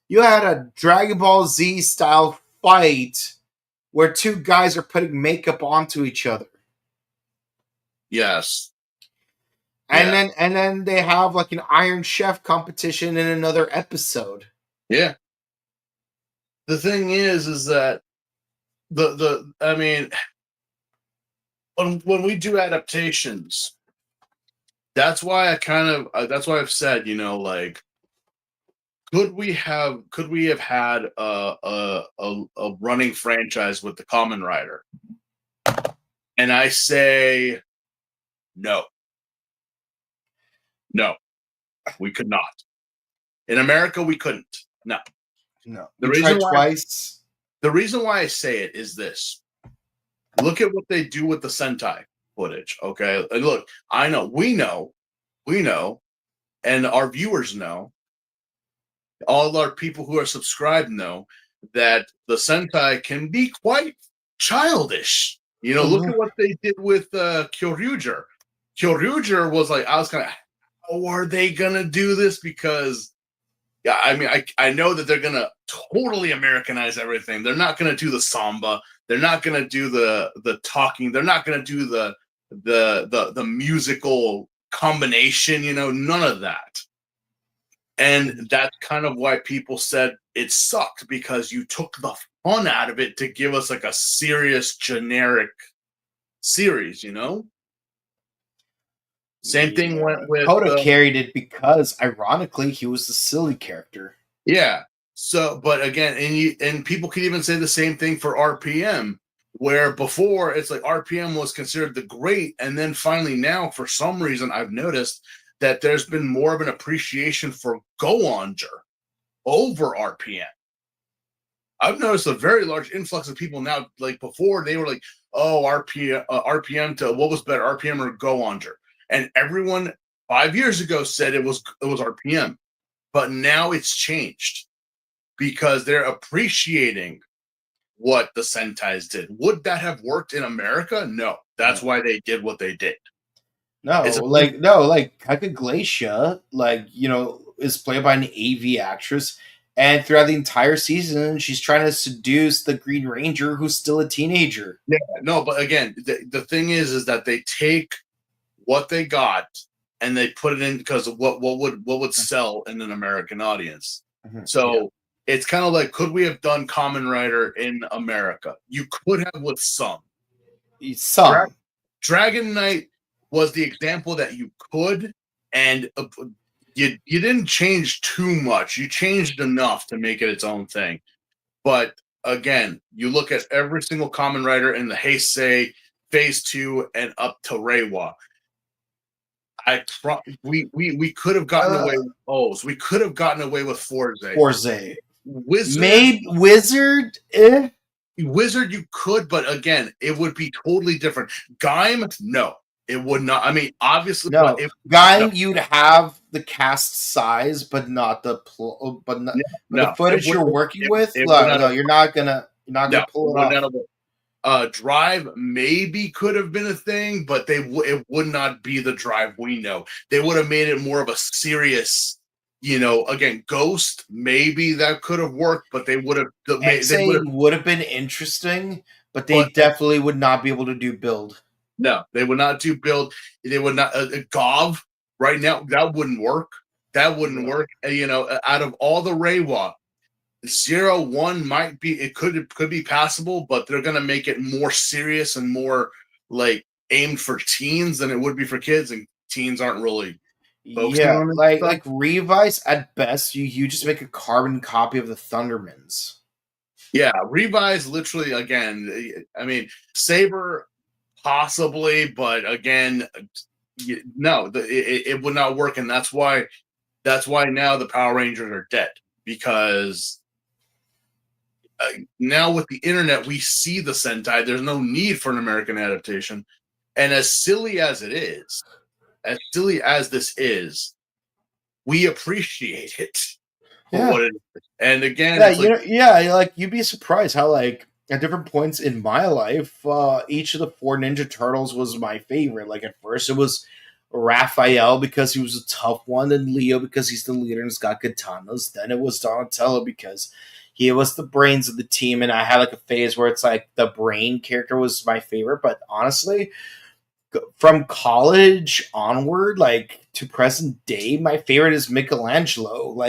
you had a Dragon Ball Z style fight where two guys are putting makeup onto each other. Yes. And then they have like an Iron Chef competition in another episode. Yeah. The thing is that I mean, when we do adaptations, that's why I've said, you know, like, could we have had a running franchise with the Kamen Rider? And I say no, we could not. In America, we couldn't. No. The reason why I say it is this. Look at what they do with the Sentai footage, okay? And look, I know, we know, and our viewers know, all our people who are subscribed know that the Sentai can be quite childish. You know, look at what they did with Kyoryuger. Kyoryuger was like, I was kind of, how are they going to do this? Because yeah, I mean, I know that they're gonna totally Americanize everything. They're not gonna do the samba. They're not gonna do the talking. They're not gonna do the musical combination. You know, none of that. And that's kind of why people said it sucked, because you took the fun out of it to give us like a serious generic series. You know. Same thing went with Coda carried it because, ironically, he was the silly character. Yeah. So, but again, and people could even say the same thing for RPM, where before it's like RPM was considered the great, and then finally now, for some reason, I've noticed that there's been more of an appreciation for Go-Onger over RPM. I've noticed a very large influx of people now. Like before, they were like, "Oh, RPM to what was better, RPM or Go-Onger?" And everyone 5 years ago said it was RPM, but now it's changed because they're appreciating what the Sentais did. Would that have worked in America? No. That's why they did what they did. Like Kaka Glacia, is played by an AV actress, and throughout the entire season, she's trying to seduce the Green Ranger, who's still a teenager. Yeah, no, but again, the thing is that they take what they got and they put it in because of what would sell in an American audience. So it's kind of like, could we have done Kamen Rider in America? You could have with some. Dragon Knight was the example that you could, and you didn't change too much. You changed enough to make it its own thing. But again, you look at every single Kamen Rider in the Heisei, Phase 2, and up to Reiwa. We could have gotten away with O's. We could have gotten away with Forze. Wizard. Wizard, you could, but again, it would be totally different. Gaim, no, it would not. I mean, obviously, no. Gaim, you'd have the cast size, but not the the footage you're working with. You're not gonna pull it off. Drive maybe could have been a thing, but it would not be the Drive we know. They would have made it more of a serious, again, Ghost, maybe that could have worked, but they would have. It would have been interesting, but they definitely would not be able to do build. No, they would not do build. They would not. Gov right now, that wouldn't work. That wouldn't work. Out of all the Reiwa, 0-1 might be. It could be passable, but they're going to make it more serious and more like aimed for teens than it would be for kids, and teens aren't really. Yeah, like Revise at best, you just make a carbon copy of the Thundermans. Yeah, Revise literally again. I mean, Saber possibly, but again, no, it would not work, and that's why now the Power Rangers are dead, because now with the internet we see the Sentai. There's no need for an American adaptation, and as silly as it is. As silly as this is, we appreciate it for what it is. And again, you'd be surprised how at different points in my life, each of the 4 Ninja Turtles was my favorite. Like at first it was Raphael because he was a tough one, and Leo because he's the leader and he's got katanas. Then it was Donatello because he was the brains of the team, and I had a phase where it's like the brain character was my favorite. But honestly, from college onward, to present day, my favorite is Michelangelo.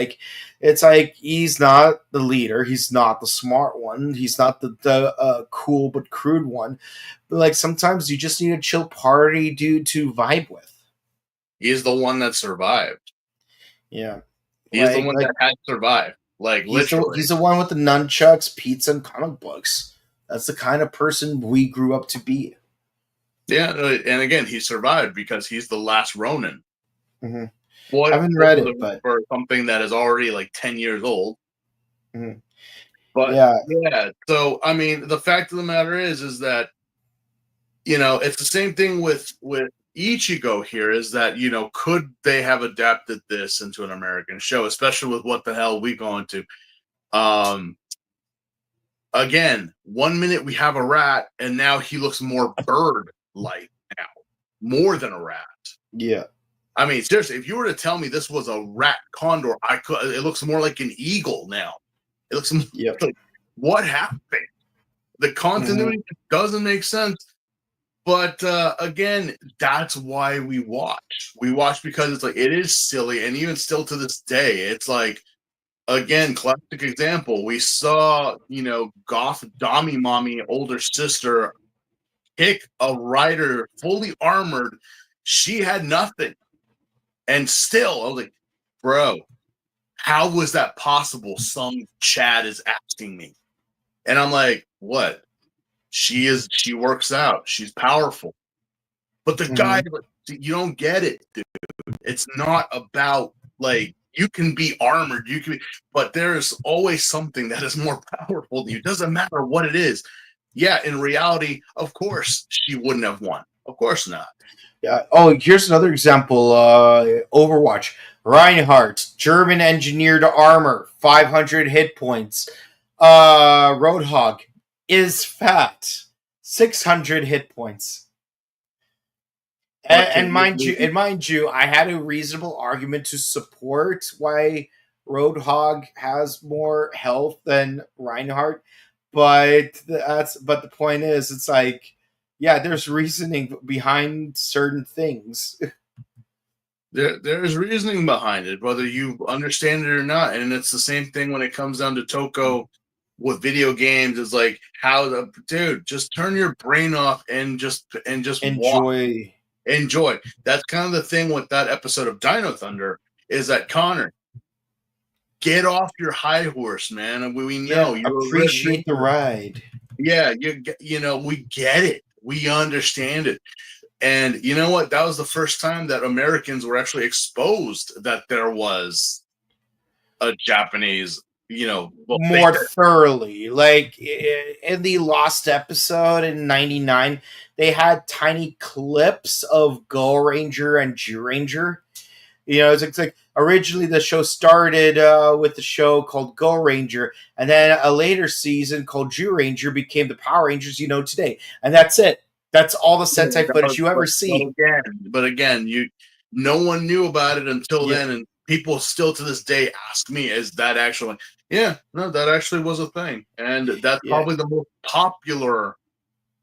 It's he's not the leader, he's not the smart one, he's not the cool but crude one. But sometimes you just need a chill party dude to vibe with. He's the one that survived. Yeah, he's the one that had survived. He's the one with the nunchucks, pizza, and comic books. That's the kind of person we grew up to be. Yeah, and again, he survived because he's the last Ronin. Mm-hmm. I haven't read it, but for something that is already 10 years old. Mm-hmm. But yeah. So I mean, the fact of the matter is that it's the same thing with Ichigo here. Is that could they have adapted this into an American show, especially with what the hell we go into? Again, 1 minute we have a rat, and now he looks more bird-like now, more than a rat. Yeah. I mean, seriously, if you were to tell me this was a rat condor, it looks more like an eagle now. It looks like, what happened? The continuity doesn't make sense. But again, that's why we watch. We watch because it is silly, and even still to this day, it's again, classic example. We saw, Goth Dami Mommy, older sister, kick a rider fully armored She had nothing. And still, I was like, bro, how was that possible? Some Chad is asking me. And I'm like, what? She works out. She's powerful. But the guy, you don't get it, dude. It's not about, like, you can be armored, but there's always something that is more powerful than you. It doesn't matter what it is. Yeah, in reality, of course, she wouldn't have won. Of course not. Yeah. Oh, here's another example. Overwatch. Reinhardt, German engineered armor, 500 hit points. Roadhog is fat, 600 hit points. And mind you, I had a reasonable argument to support why Roadhog has more health than Reinhardt, but the point is, it's like, yeah, there's reasoning behind certain things. There's reasoning behind it, whether you understand it or not, and it's the same thing when it comes down to Toko with video games. It's like, dude, just turn your brain off and just Enjoy. Enjoy. That's kind of the thing with that episode of Dino Thunder, is that Connor, get off your high horse, man. And we know you appreciate the ride. Yeah, you know, we get it. We understand it. And you know what? That was the first time that Americans were actually exposed that there was a Japanese, more thoroughly. Like in the Lost episode in '99, they had tiny clips of Go Ranger and G Ranger. It's like originally the show started with the show called Go Ranger, and then a later season called G Ranger became the Power Rangers you know today, and that's it. That's all the Sentai footage you ever see. But again, no one knew about it until then, and people still to this day ask me, "Is that actually?" Yeah, no, that actually was a thing, and that's probably the most popular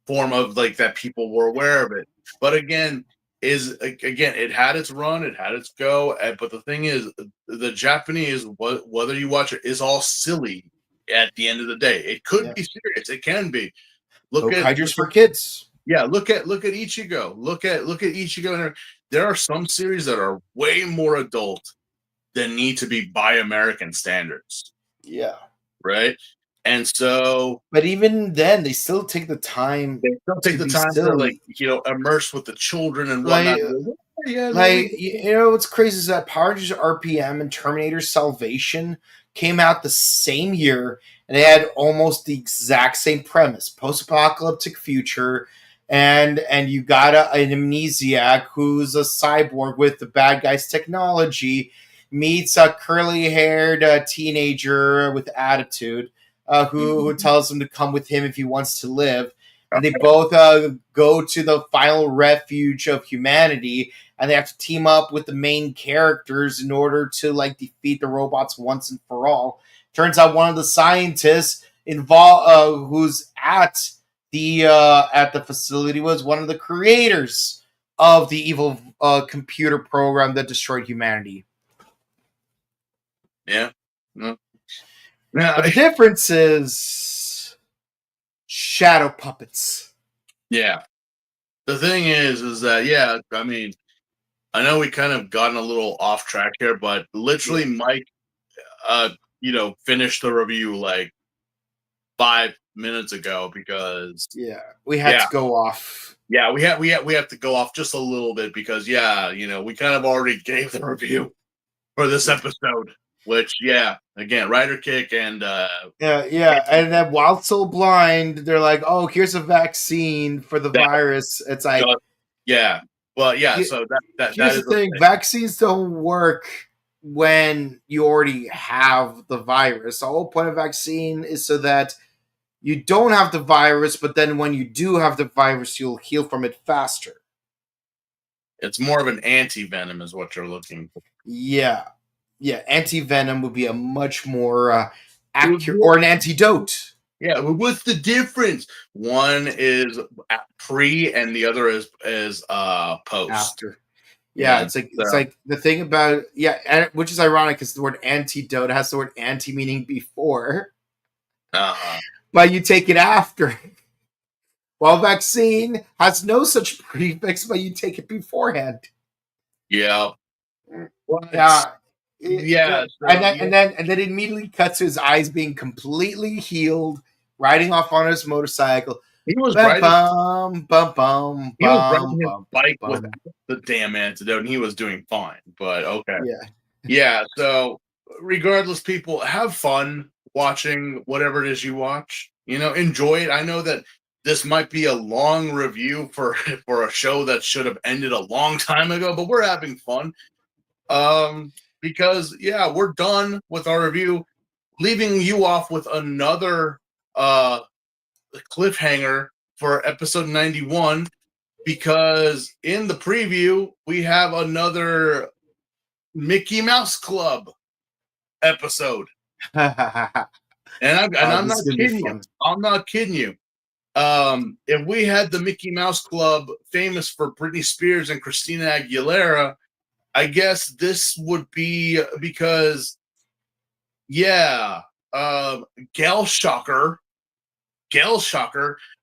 form of like that people were aware of it. But again, it had its run, it had its go. But the thing is, the Japanese, whether you watch it, is all silly. At the end of the day, it could be serious. It can be. Look at Hydras for kids. Yeah, look at Ichigo. Look at Ichigo. And there are some series that are way more adult than need to be by American standards. Yeah. Right. And so, but even then, they still take the time. They still take the time to immerse with the children and whatnot. What's crazy is that Power Rangers RPM and Terminator Salvation came out the same year, and they had almost the exact same premise: post-apocalyptic future, and you got an amnesiac who's a cyborg with the bad guy's technology meets a curly-haired teenager with attitude. Who tells him to come with him if he wants to live. And they both go to the final refuge of humanity, and they have to team up with the main characters in order to defeat the robots once and for all. Turns out one of the scientists involved, who's at the facility, was one of the creators of the evil computer program that destroyed humanity. Yeah. No. But the difference is shadow puppets. Yeah. The thing is that, I mean, I know we kind of gotten a little off track here, but literally Mike, finished the review 5 minutes ago because we had to go off. Yeah, we have to go off just a little bit because we kind of already gave the review for this episode. Which, again, Rider Kick and and then Wild Soul Blind, they're like, oh, here's a vaccine for the virus. It's like, so that here's the thing: vaccines don't work when you already have the virus. The whole point of vaccine is so that you don't have the virus, but then when you do have the virus, you'll heal from it faster. It's more of an anti-venom is what you're looking for. Yeah, anti-venom would be a much more accurate, or an antidote. Yeah, but what's the difference? One is pre, and the other is post. After. Yeah, it's like the thing about which is ironic because the word antidote has the word anti meaning before, but you take it after. while vaccine has no such prefix, but you take it beforehand. Yeah. What? Yeah. Yeah. And then it immediately cuts to his eyes being completely healed, riding off on his motorcycle. He was Bum, riding. bum, bum, bum, He was bum, riding his bum, bike bum. without the damn antidote, and he was doing fine. But okay. Yeah. Yeah. So, regardless, people have fun watching whatever it is you watch. Enjoy it. I know that this might be a long review for a show that should have ended a long time ago, but we're having fun. Because we're done with our review, leaving you off with another cliffhanger for episode 91, because in the preview we have another Mickey Mouse Club episode. And I'm not kidding you. I'm not kidding you. If we had the Mickey Mouse Club famous for Britney Spears and Christina Aguilera, I guess this would be because, Gal Shocker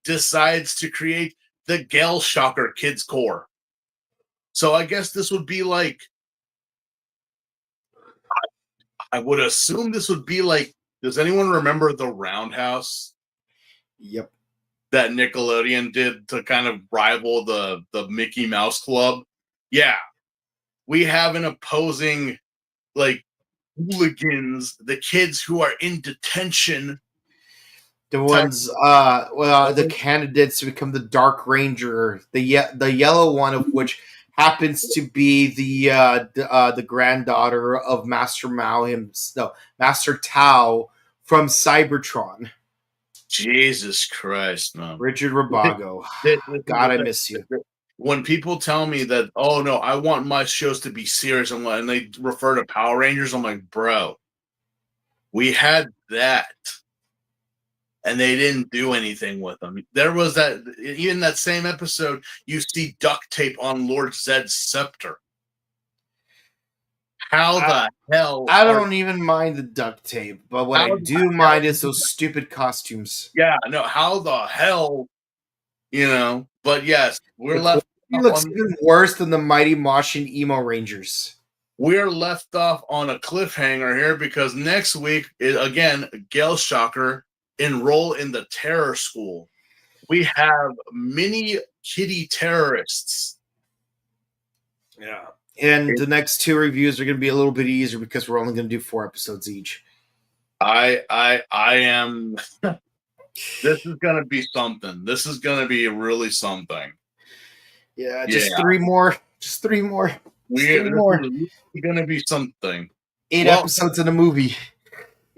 decides to create the Gal Shocker Kids Corps. So I guess this would be like, I would assume this would be like, does anyone remember the Roundhouse? Yep. That Nickelodeon did to kind of rival the Mickey Mouse Club? Yeah. We have an opposing, like, hooligans, the kids who are in detention. The ones, the candidates to become the Dark Ranger, the yellow one of which happens to be the granddaughter of Master Tao from Cybertron. Jesus Christ, man. Richard Rabago. God, I miss you. When people tell me that, oh no, I want my shows to be serious, and they refer to Power Rangers, I'm like, bro, we had that. And they didn't do anything with them. There was that, even that same episode, you see duct tape on Lord Zed's scepter. How the hell? I don't even mind the duct tape, but what I do mind is those stupid costumes. Yeah, no, how the hell, But yes, we're left. He looks even worse than the Mighty Martian Emo Rangers. We're left off on a cliffhanger here because next week, again, Gal Shocker enroll in the terror school. We have mini kitty terrorists. Yeah. And the next two reviews are going to be a little bit easier because we're only going to do 4 episodes each. I am. This is going to be something. This is going to be really something. Yeah, just 3 more. Just 3 more. We're going to be something. 8 episodes in a movie.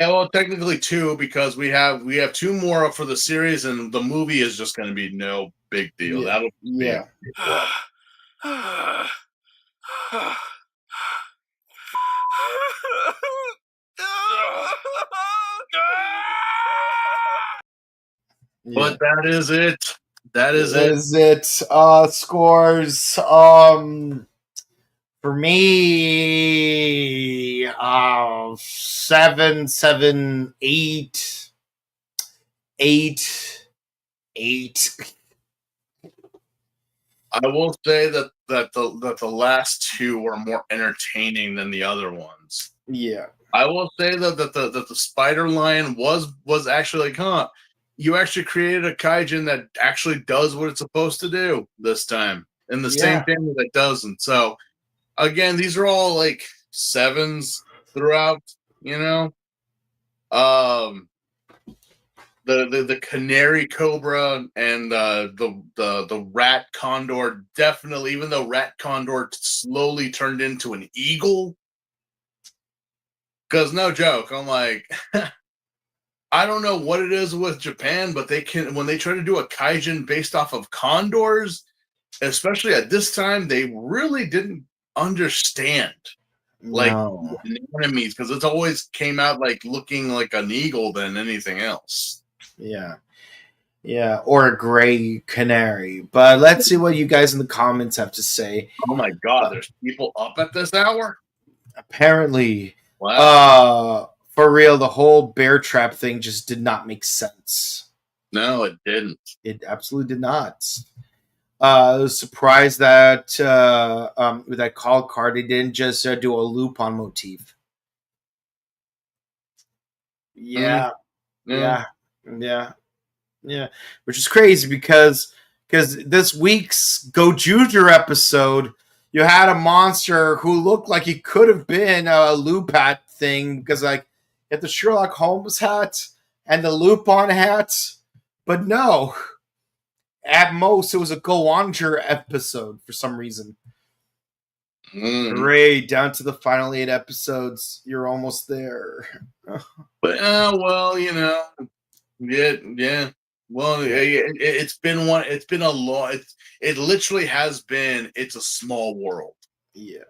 Yeah, well, technically 2 because we have 2 more for the series, and the movie is just going to be no big deal. That'll be But that is it. That is it. Scores. For me, 7, 7, 8, 8, 8. I will say that the last 2 were more entertaining than the other ones. Yeah. I will say that the Spider Lion was actually like, you actually created a kaijin that actually does what it's supposed to do this time, and the same family that doesn't. So again, these are all like 7s throughout. The canary cobra and the rat condor, definitely, even though rat condor slowly turned into an eagle. Because no joke, I'm like, I don't know what it is with Japan, but when they try to do a kaijin based off of condors, especially at this time, they really didn't understand the enemies, because it's always came out like looking like an eagle than anything else. Yeah, or a gray canary. But let's see what you guys in the comments have to say. Oh my god, there's people up at this hour? Apparently. Wow. For real, the whole bear trap thing just did not make sense. No, it didn't. It absolutely did not. I was surprised that with that call card, they didn't just do a loop on motif. Yeah, Yeah. yeah, which is crazy because this week's Go Junior episode, you had a monster who looked like he could have been a loop hat thing because like you had the Sherlock Holmes hat and the loop on hat, but no. At most, it was a Go Onger episode for some reason. Hooray, down to the final 8 episodes. You're almost there. But, well, yeah. Well, it's been one. It's been a lot. It literally has been. It's a small world. Yeah.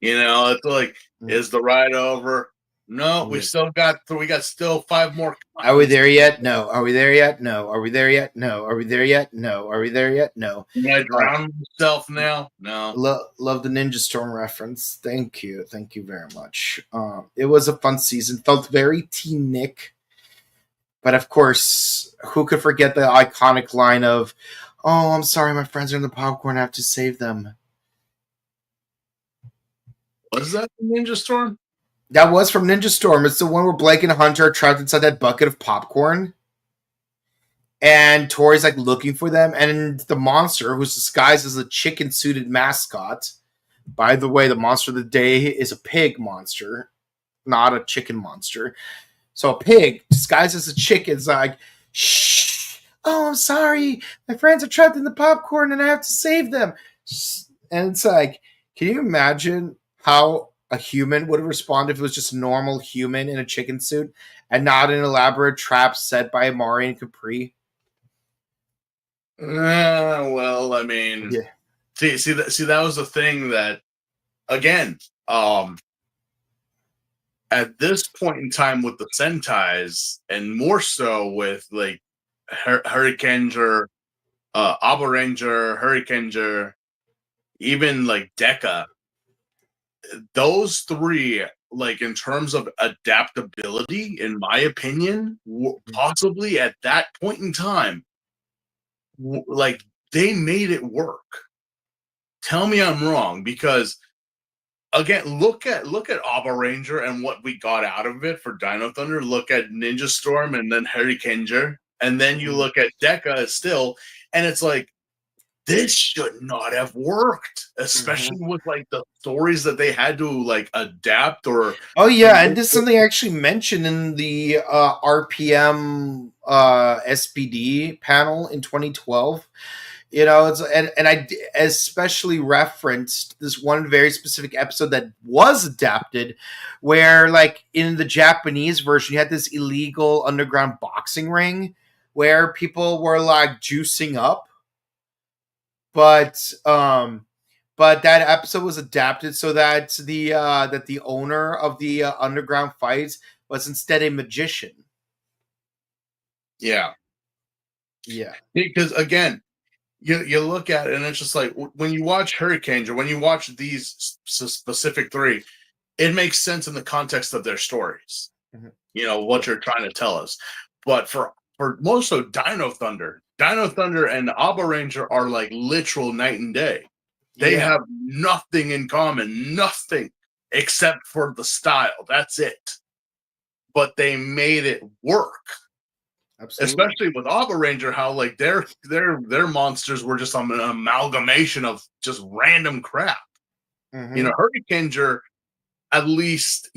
It's like, is the ride over? No, we still got. We got still 5 more. Are we there yet? No. Are we there yet? No. Are we there yet? No. Are we there yet? No. Are we there yet? No. Can I drown myself now? No. Love the Ninja Storm reference. Thank you very much. It was a fun season. Felt very Teen Nick, but of course, who could forget the iconic line of, "Oh, I'm sorry, my friends are in the popcorn. I have to save them." Was that Ninja Storm? That was from Ninja Storm. It's the one where Blake and Hunter are trapped inside that bucket of popcorn. And Tori's like looking for them. And the monster, who's disguised as a chicken-suited mascot. By the way, the monster of the day is a pig monster, not a chicken monster. So a pig disguised as a chicken is like, "Shh! Oh, I'm sorry. My friends are trapped in the popcorn and I have to save them." And it's like, can you imagine how a human would have responded if it was just a normal human in a chicken suit and not an elaborate trap set by Amari and Capri? Well, I mean, yeah. See that was the thing that, again, at this point in time with the Sentais, and more so with like Hurricaneger, Power Ranger, Hurricaneger, even like Deca, those 3, like in terms of adaptability, in my opinion, possibly at that point in time, like they made it work. Tell me I'm wrong, because again, look at Power Ranger and what we got out of it for Dino Thunder. Look at Ninja Storm and then Hurricaneger, and then you look at Deca still, and it's like, this should not have worked, especially with like the stories that they had to like adapt or. Oh yeah, and this is something I actually mentioned in the RPM SPD panel in 2012. It's and I especially referenced this one very specific episode that was adapted, where like in the Japanese version, you had this illegal underground boxing ring where people were like juicing up. But that episode was adapted so that the owner of the underground fights was instead a magician. Yeah. Yeah. Because again, you look at it and it's just like when you watch Hurricane or when you watch these specific 3, it makes sense in the context of their stories. What you're trying to tell us. But for most so Dino Thunder and Power Ranger are like literal night and day. They have nothing in common, nothing except for the style. That's it. But they made it work. Absolutely. Especially with Power Ranger, how like their monsters were just an amalgamation of just random crap. Hurricaneger, at least,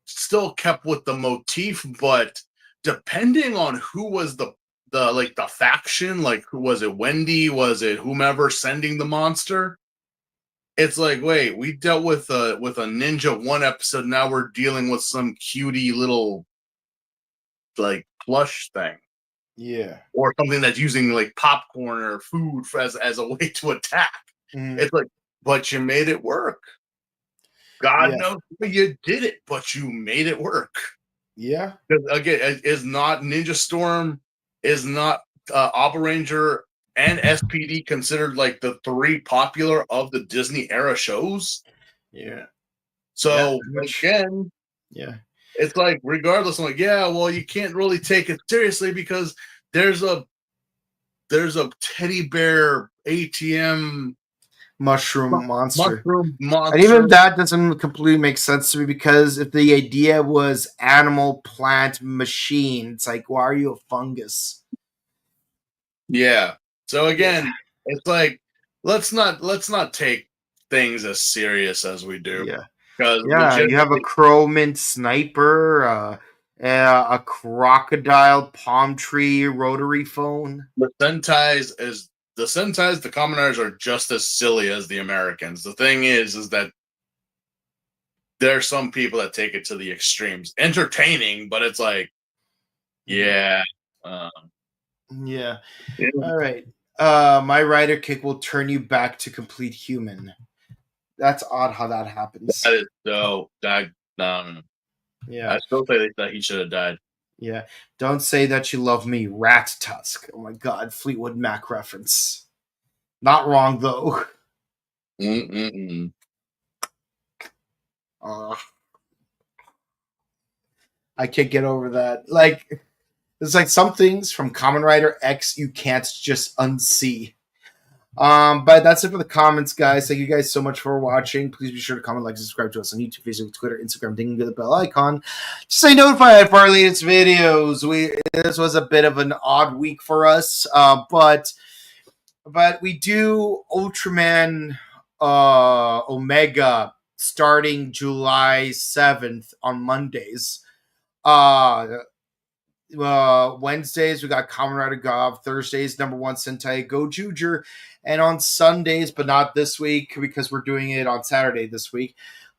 still kept with the motif, but depending on who was the faction, like who was it, Wendy, was it whomever sending the monster, it's like, wait, we dealt with a ninja one episode, now we're dealing with some cutie little like plush thing, or something that's using like popcorn or food as a way to attack. It's like, but you made it work. God knows you did it, but you made it work. Yeah. Again, is not Ninja Storm, is not Power Ranger and SPD considered like the 3 popular of the Disney era shows? Yeah. So again, it's like, regardless, I'm like, yeah, well, you can't really take it seriously because there's a teddy bear ATM Mushroom monster. mushroom And even monster. that doesn't completely make sense to me, because if the idea was animal, plant, machine, it's like, why are you a fungus? Yeah. So again, it's like, let's not take things as serious as we do, Yeah. because Yeah, you have a legitimately, crow mint sniper, a crocodile palm tree rotary phone. the Sentais, the Kamen Riders are just as silly as the Americans. The thing is that there are some people that take it to the extremes. Entertaining, but it's like, yeah. Uh, Yeah. yeah. All right. My rider kick will turn you back to complete human. That's odd how that happens. That is so that Yeah. I still think that he should have died. Yeah. Don't say that you love me, Rat Tusk. Oh my god, Fleetwood Mac reference. Not wrong though. Mm-mm-mm. I can't get over that. Like, it's like some things from Kamen Rider X you can't just unsee. But that's it for the comments, guys. Thank you guys so much for watching. Please be sure to comment, like, subscribe to us on YouTube, Facebook, Twitter, Instagram, ding the bell icon. Just stay notified for our latest videos. This was a bit of an odd week for us, but we do Ultraman Omega starting July 7th on Mondays. Wednesdays we got Kamen Rider Gov. Thursdays #1 Sentai Go Jujer, and on Sundays, but not this week because we're doing it on Saturday this week.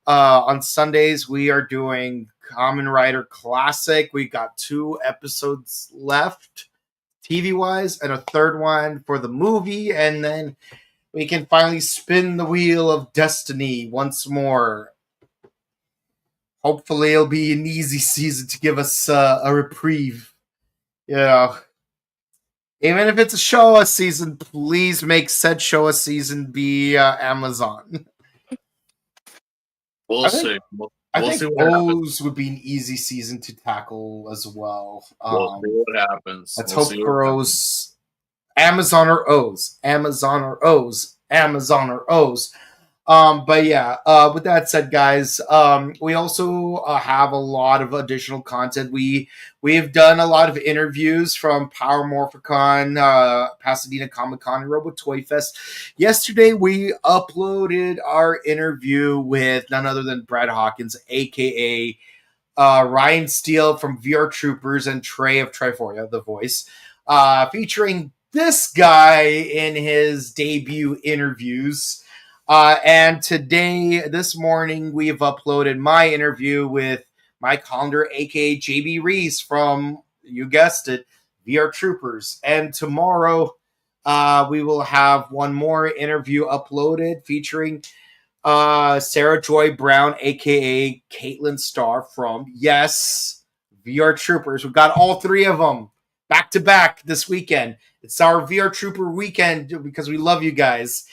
On Sundays we are doing Kamen Rider Classic. We got 2 episodes left, TV wise, and a third one for the movie, and then we can finally spin the wheel of destiny once more. Hopefully, it'll be an easy season to give us a reprieve. Yeah. Even if it's a Showa season, please make said Showa season be Amazon. We'll see. I We'll think see what happens. O's would be an easy season to tackle as well. We'll see what happens. Let's We'll hope see what for happens. O's. Amazon or O's. Amazon or O's. Amazon or O's. But yeah, with that said, guys, we also have a lot of additional content. We have done a lot of interviews from Power Morphicon, Pasadena Comic Con, and Robo Toy Fest. Yesterday, we uploaded our interview with none other than Brad Hawkins, aka Ryan Steele from VR Troopers, and Trey of Triforia, the voice, featuring this guy in his debut interviews. And today, this morning, we have uploaded my interview with Mike Hollander, aka JB Reese from, you guessed it, VR Troopers. And tomorrow, we will have one more interview uploaded featuring Sarah Joy Brown, aka Caitlin Starr from, yes, VR Troopers. We've got all 3 of them back to back this weekend. It's our VR Trooper weekend because we love you guys.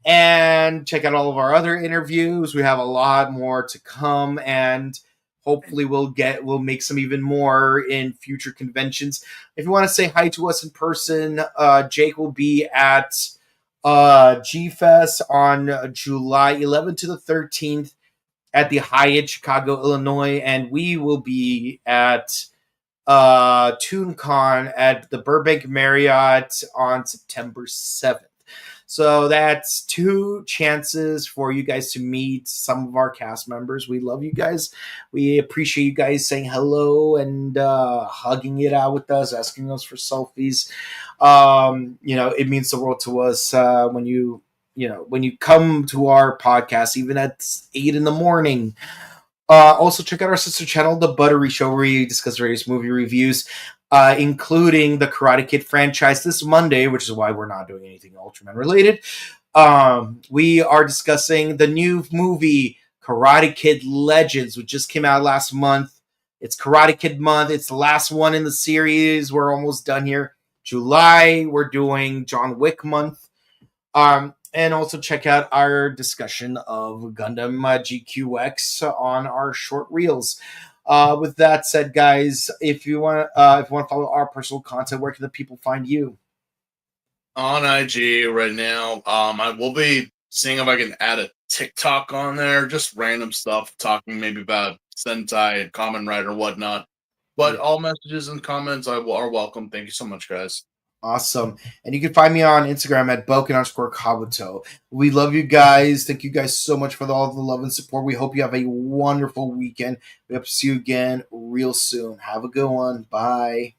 And check out all of our other interviews. We have a lot more to come, and hopefully we'll make some even more in future conventions. If you want to say hi to us in person, Jake will be at G-Fest on July 11th to the 13th at the Hyatt, Chicago, Illinois, and we will be at ToonCon at the Burbank Marriott on September 7th. So that's 2 chances for you guys to meet some of our cast members. We love you guys. We appreciate you guys saying hello and hugging it out with us, asking us for selfies. It means the world to us when you come to our podcast, even at 8 in the morning. Also, check out our sister channel, The Buttery Show, where we discuss various movie reviews, including the Karate Kid franchise this Monday, which is why we're not doing anything Ultraman related. We are discussing the new movie, Karate Kid Legends, which just came out last month. It's Karate Kid month. It's the last one in the series. We're almost done here. July, we're doing John Wick month. And also check out our discussion of Gundam GQX on our short reels. With that said, guys, if you want to follow our personal content, where can the people find you? On IG right now. I will be seeing if I can add a TikTok on there, just random stuff, talking maybe about Sentai and Kamen Rider and whatnot. But all messages and comments are welcome. Thank you so much, guys. Awesome. And you can find me on Instagram at Boken_Kabuto. We love you guys. Thank you guys so much for all the love and support. We hope you have a wonderful weekend. We hope to see you again real soon. Have a good one. Bye.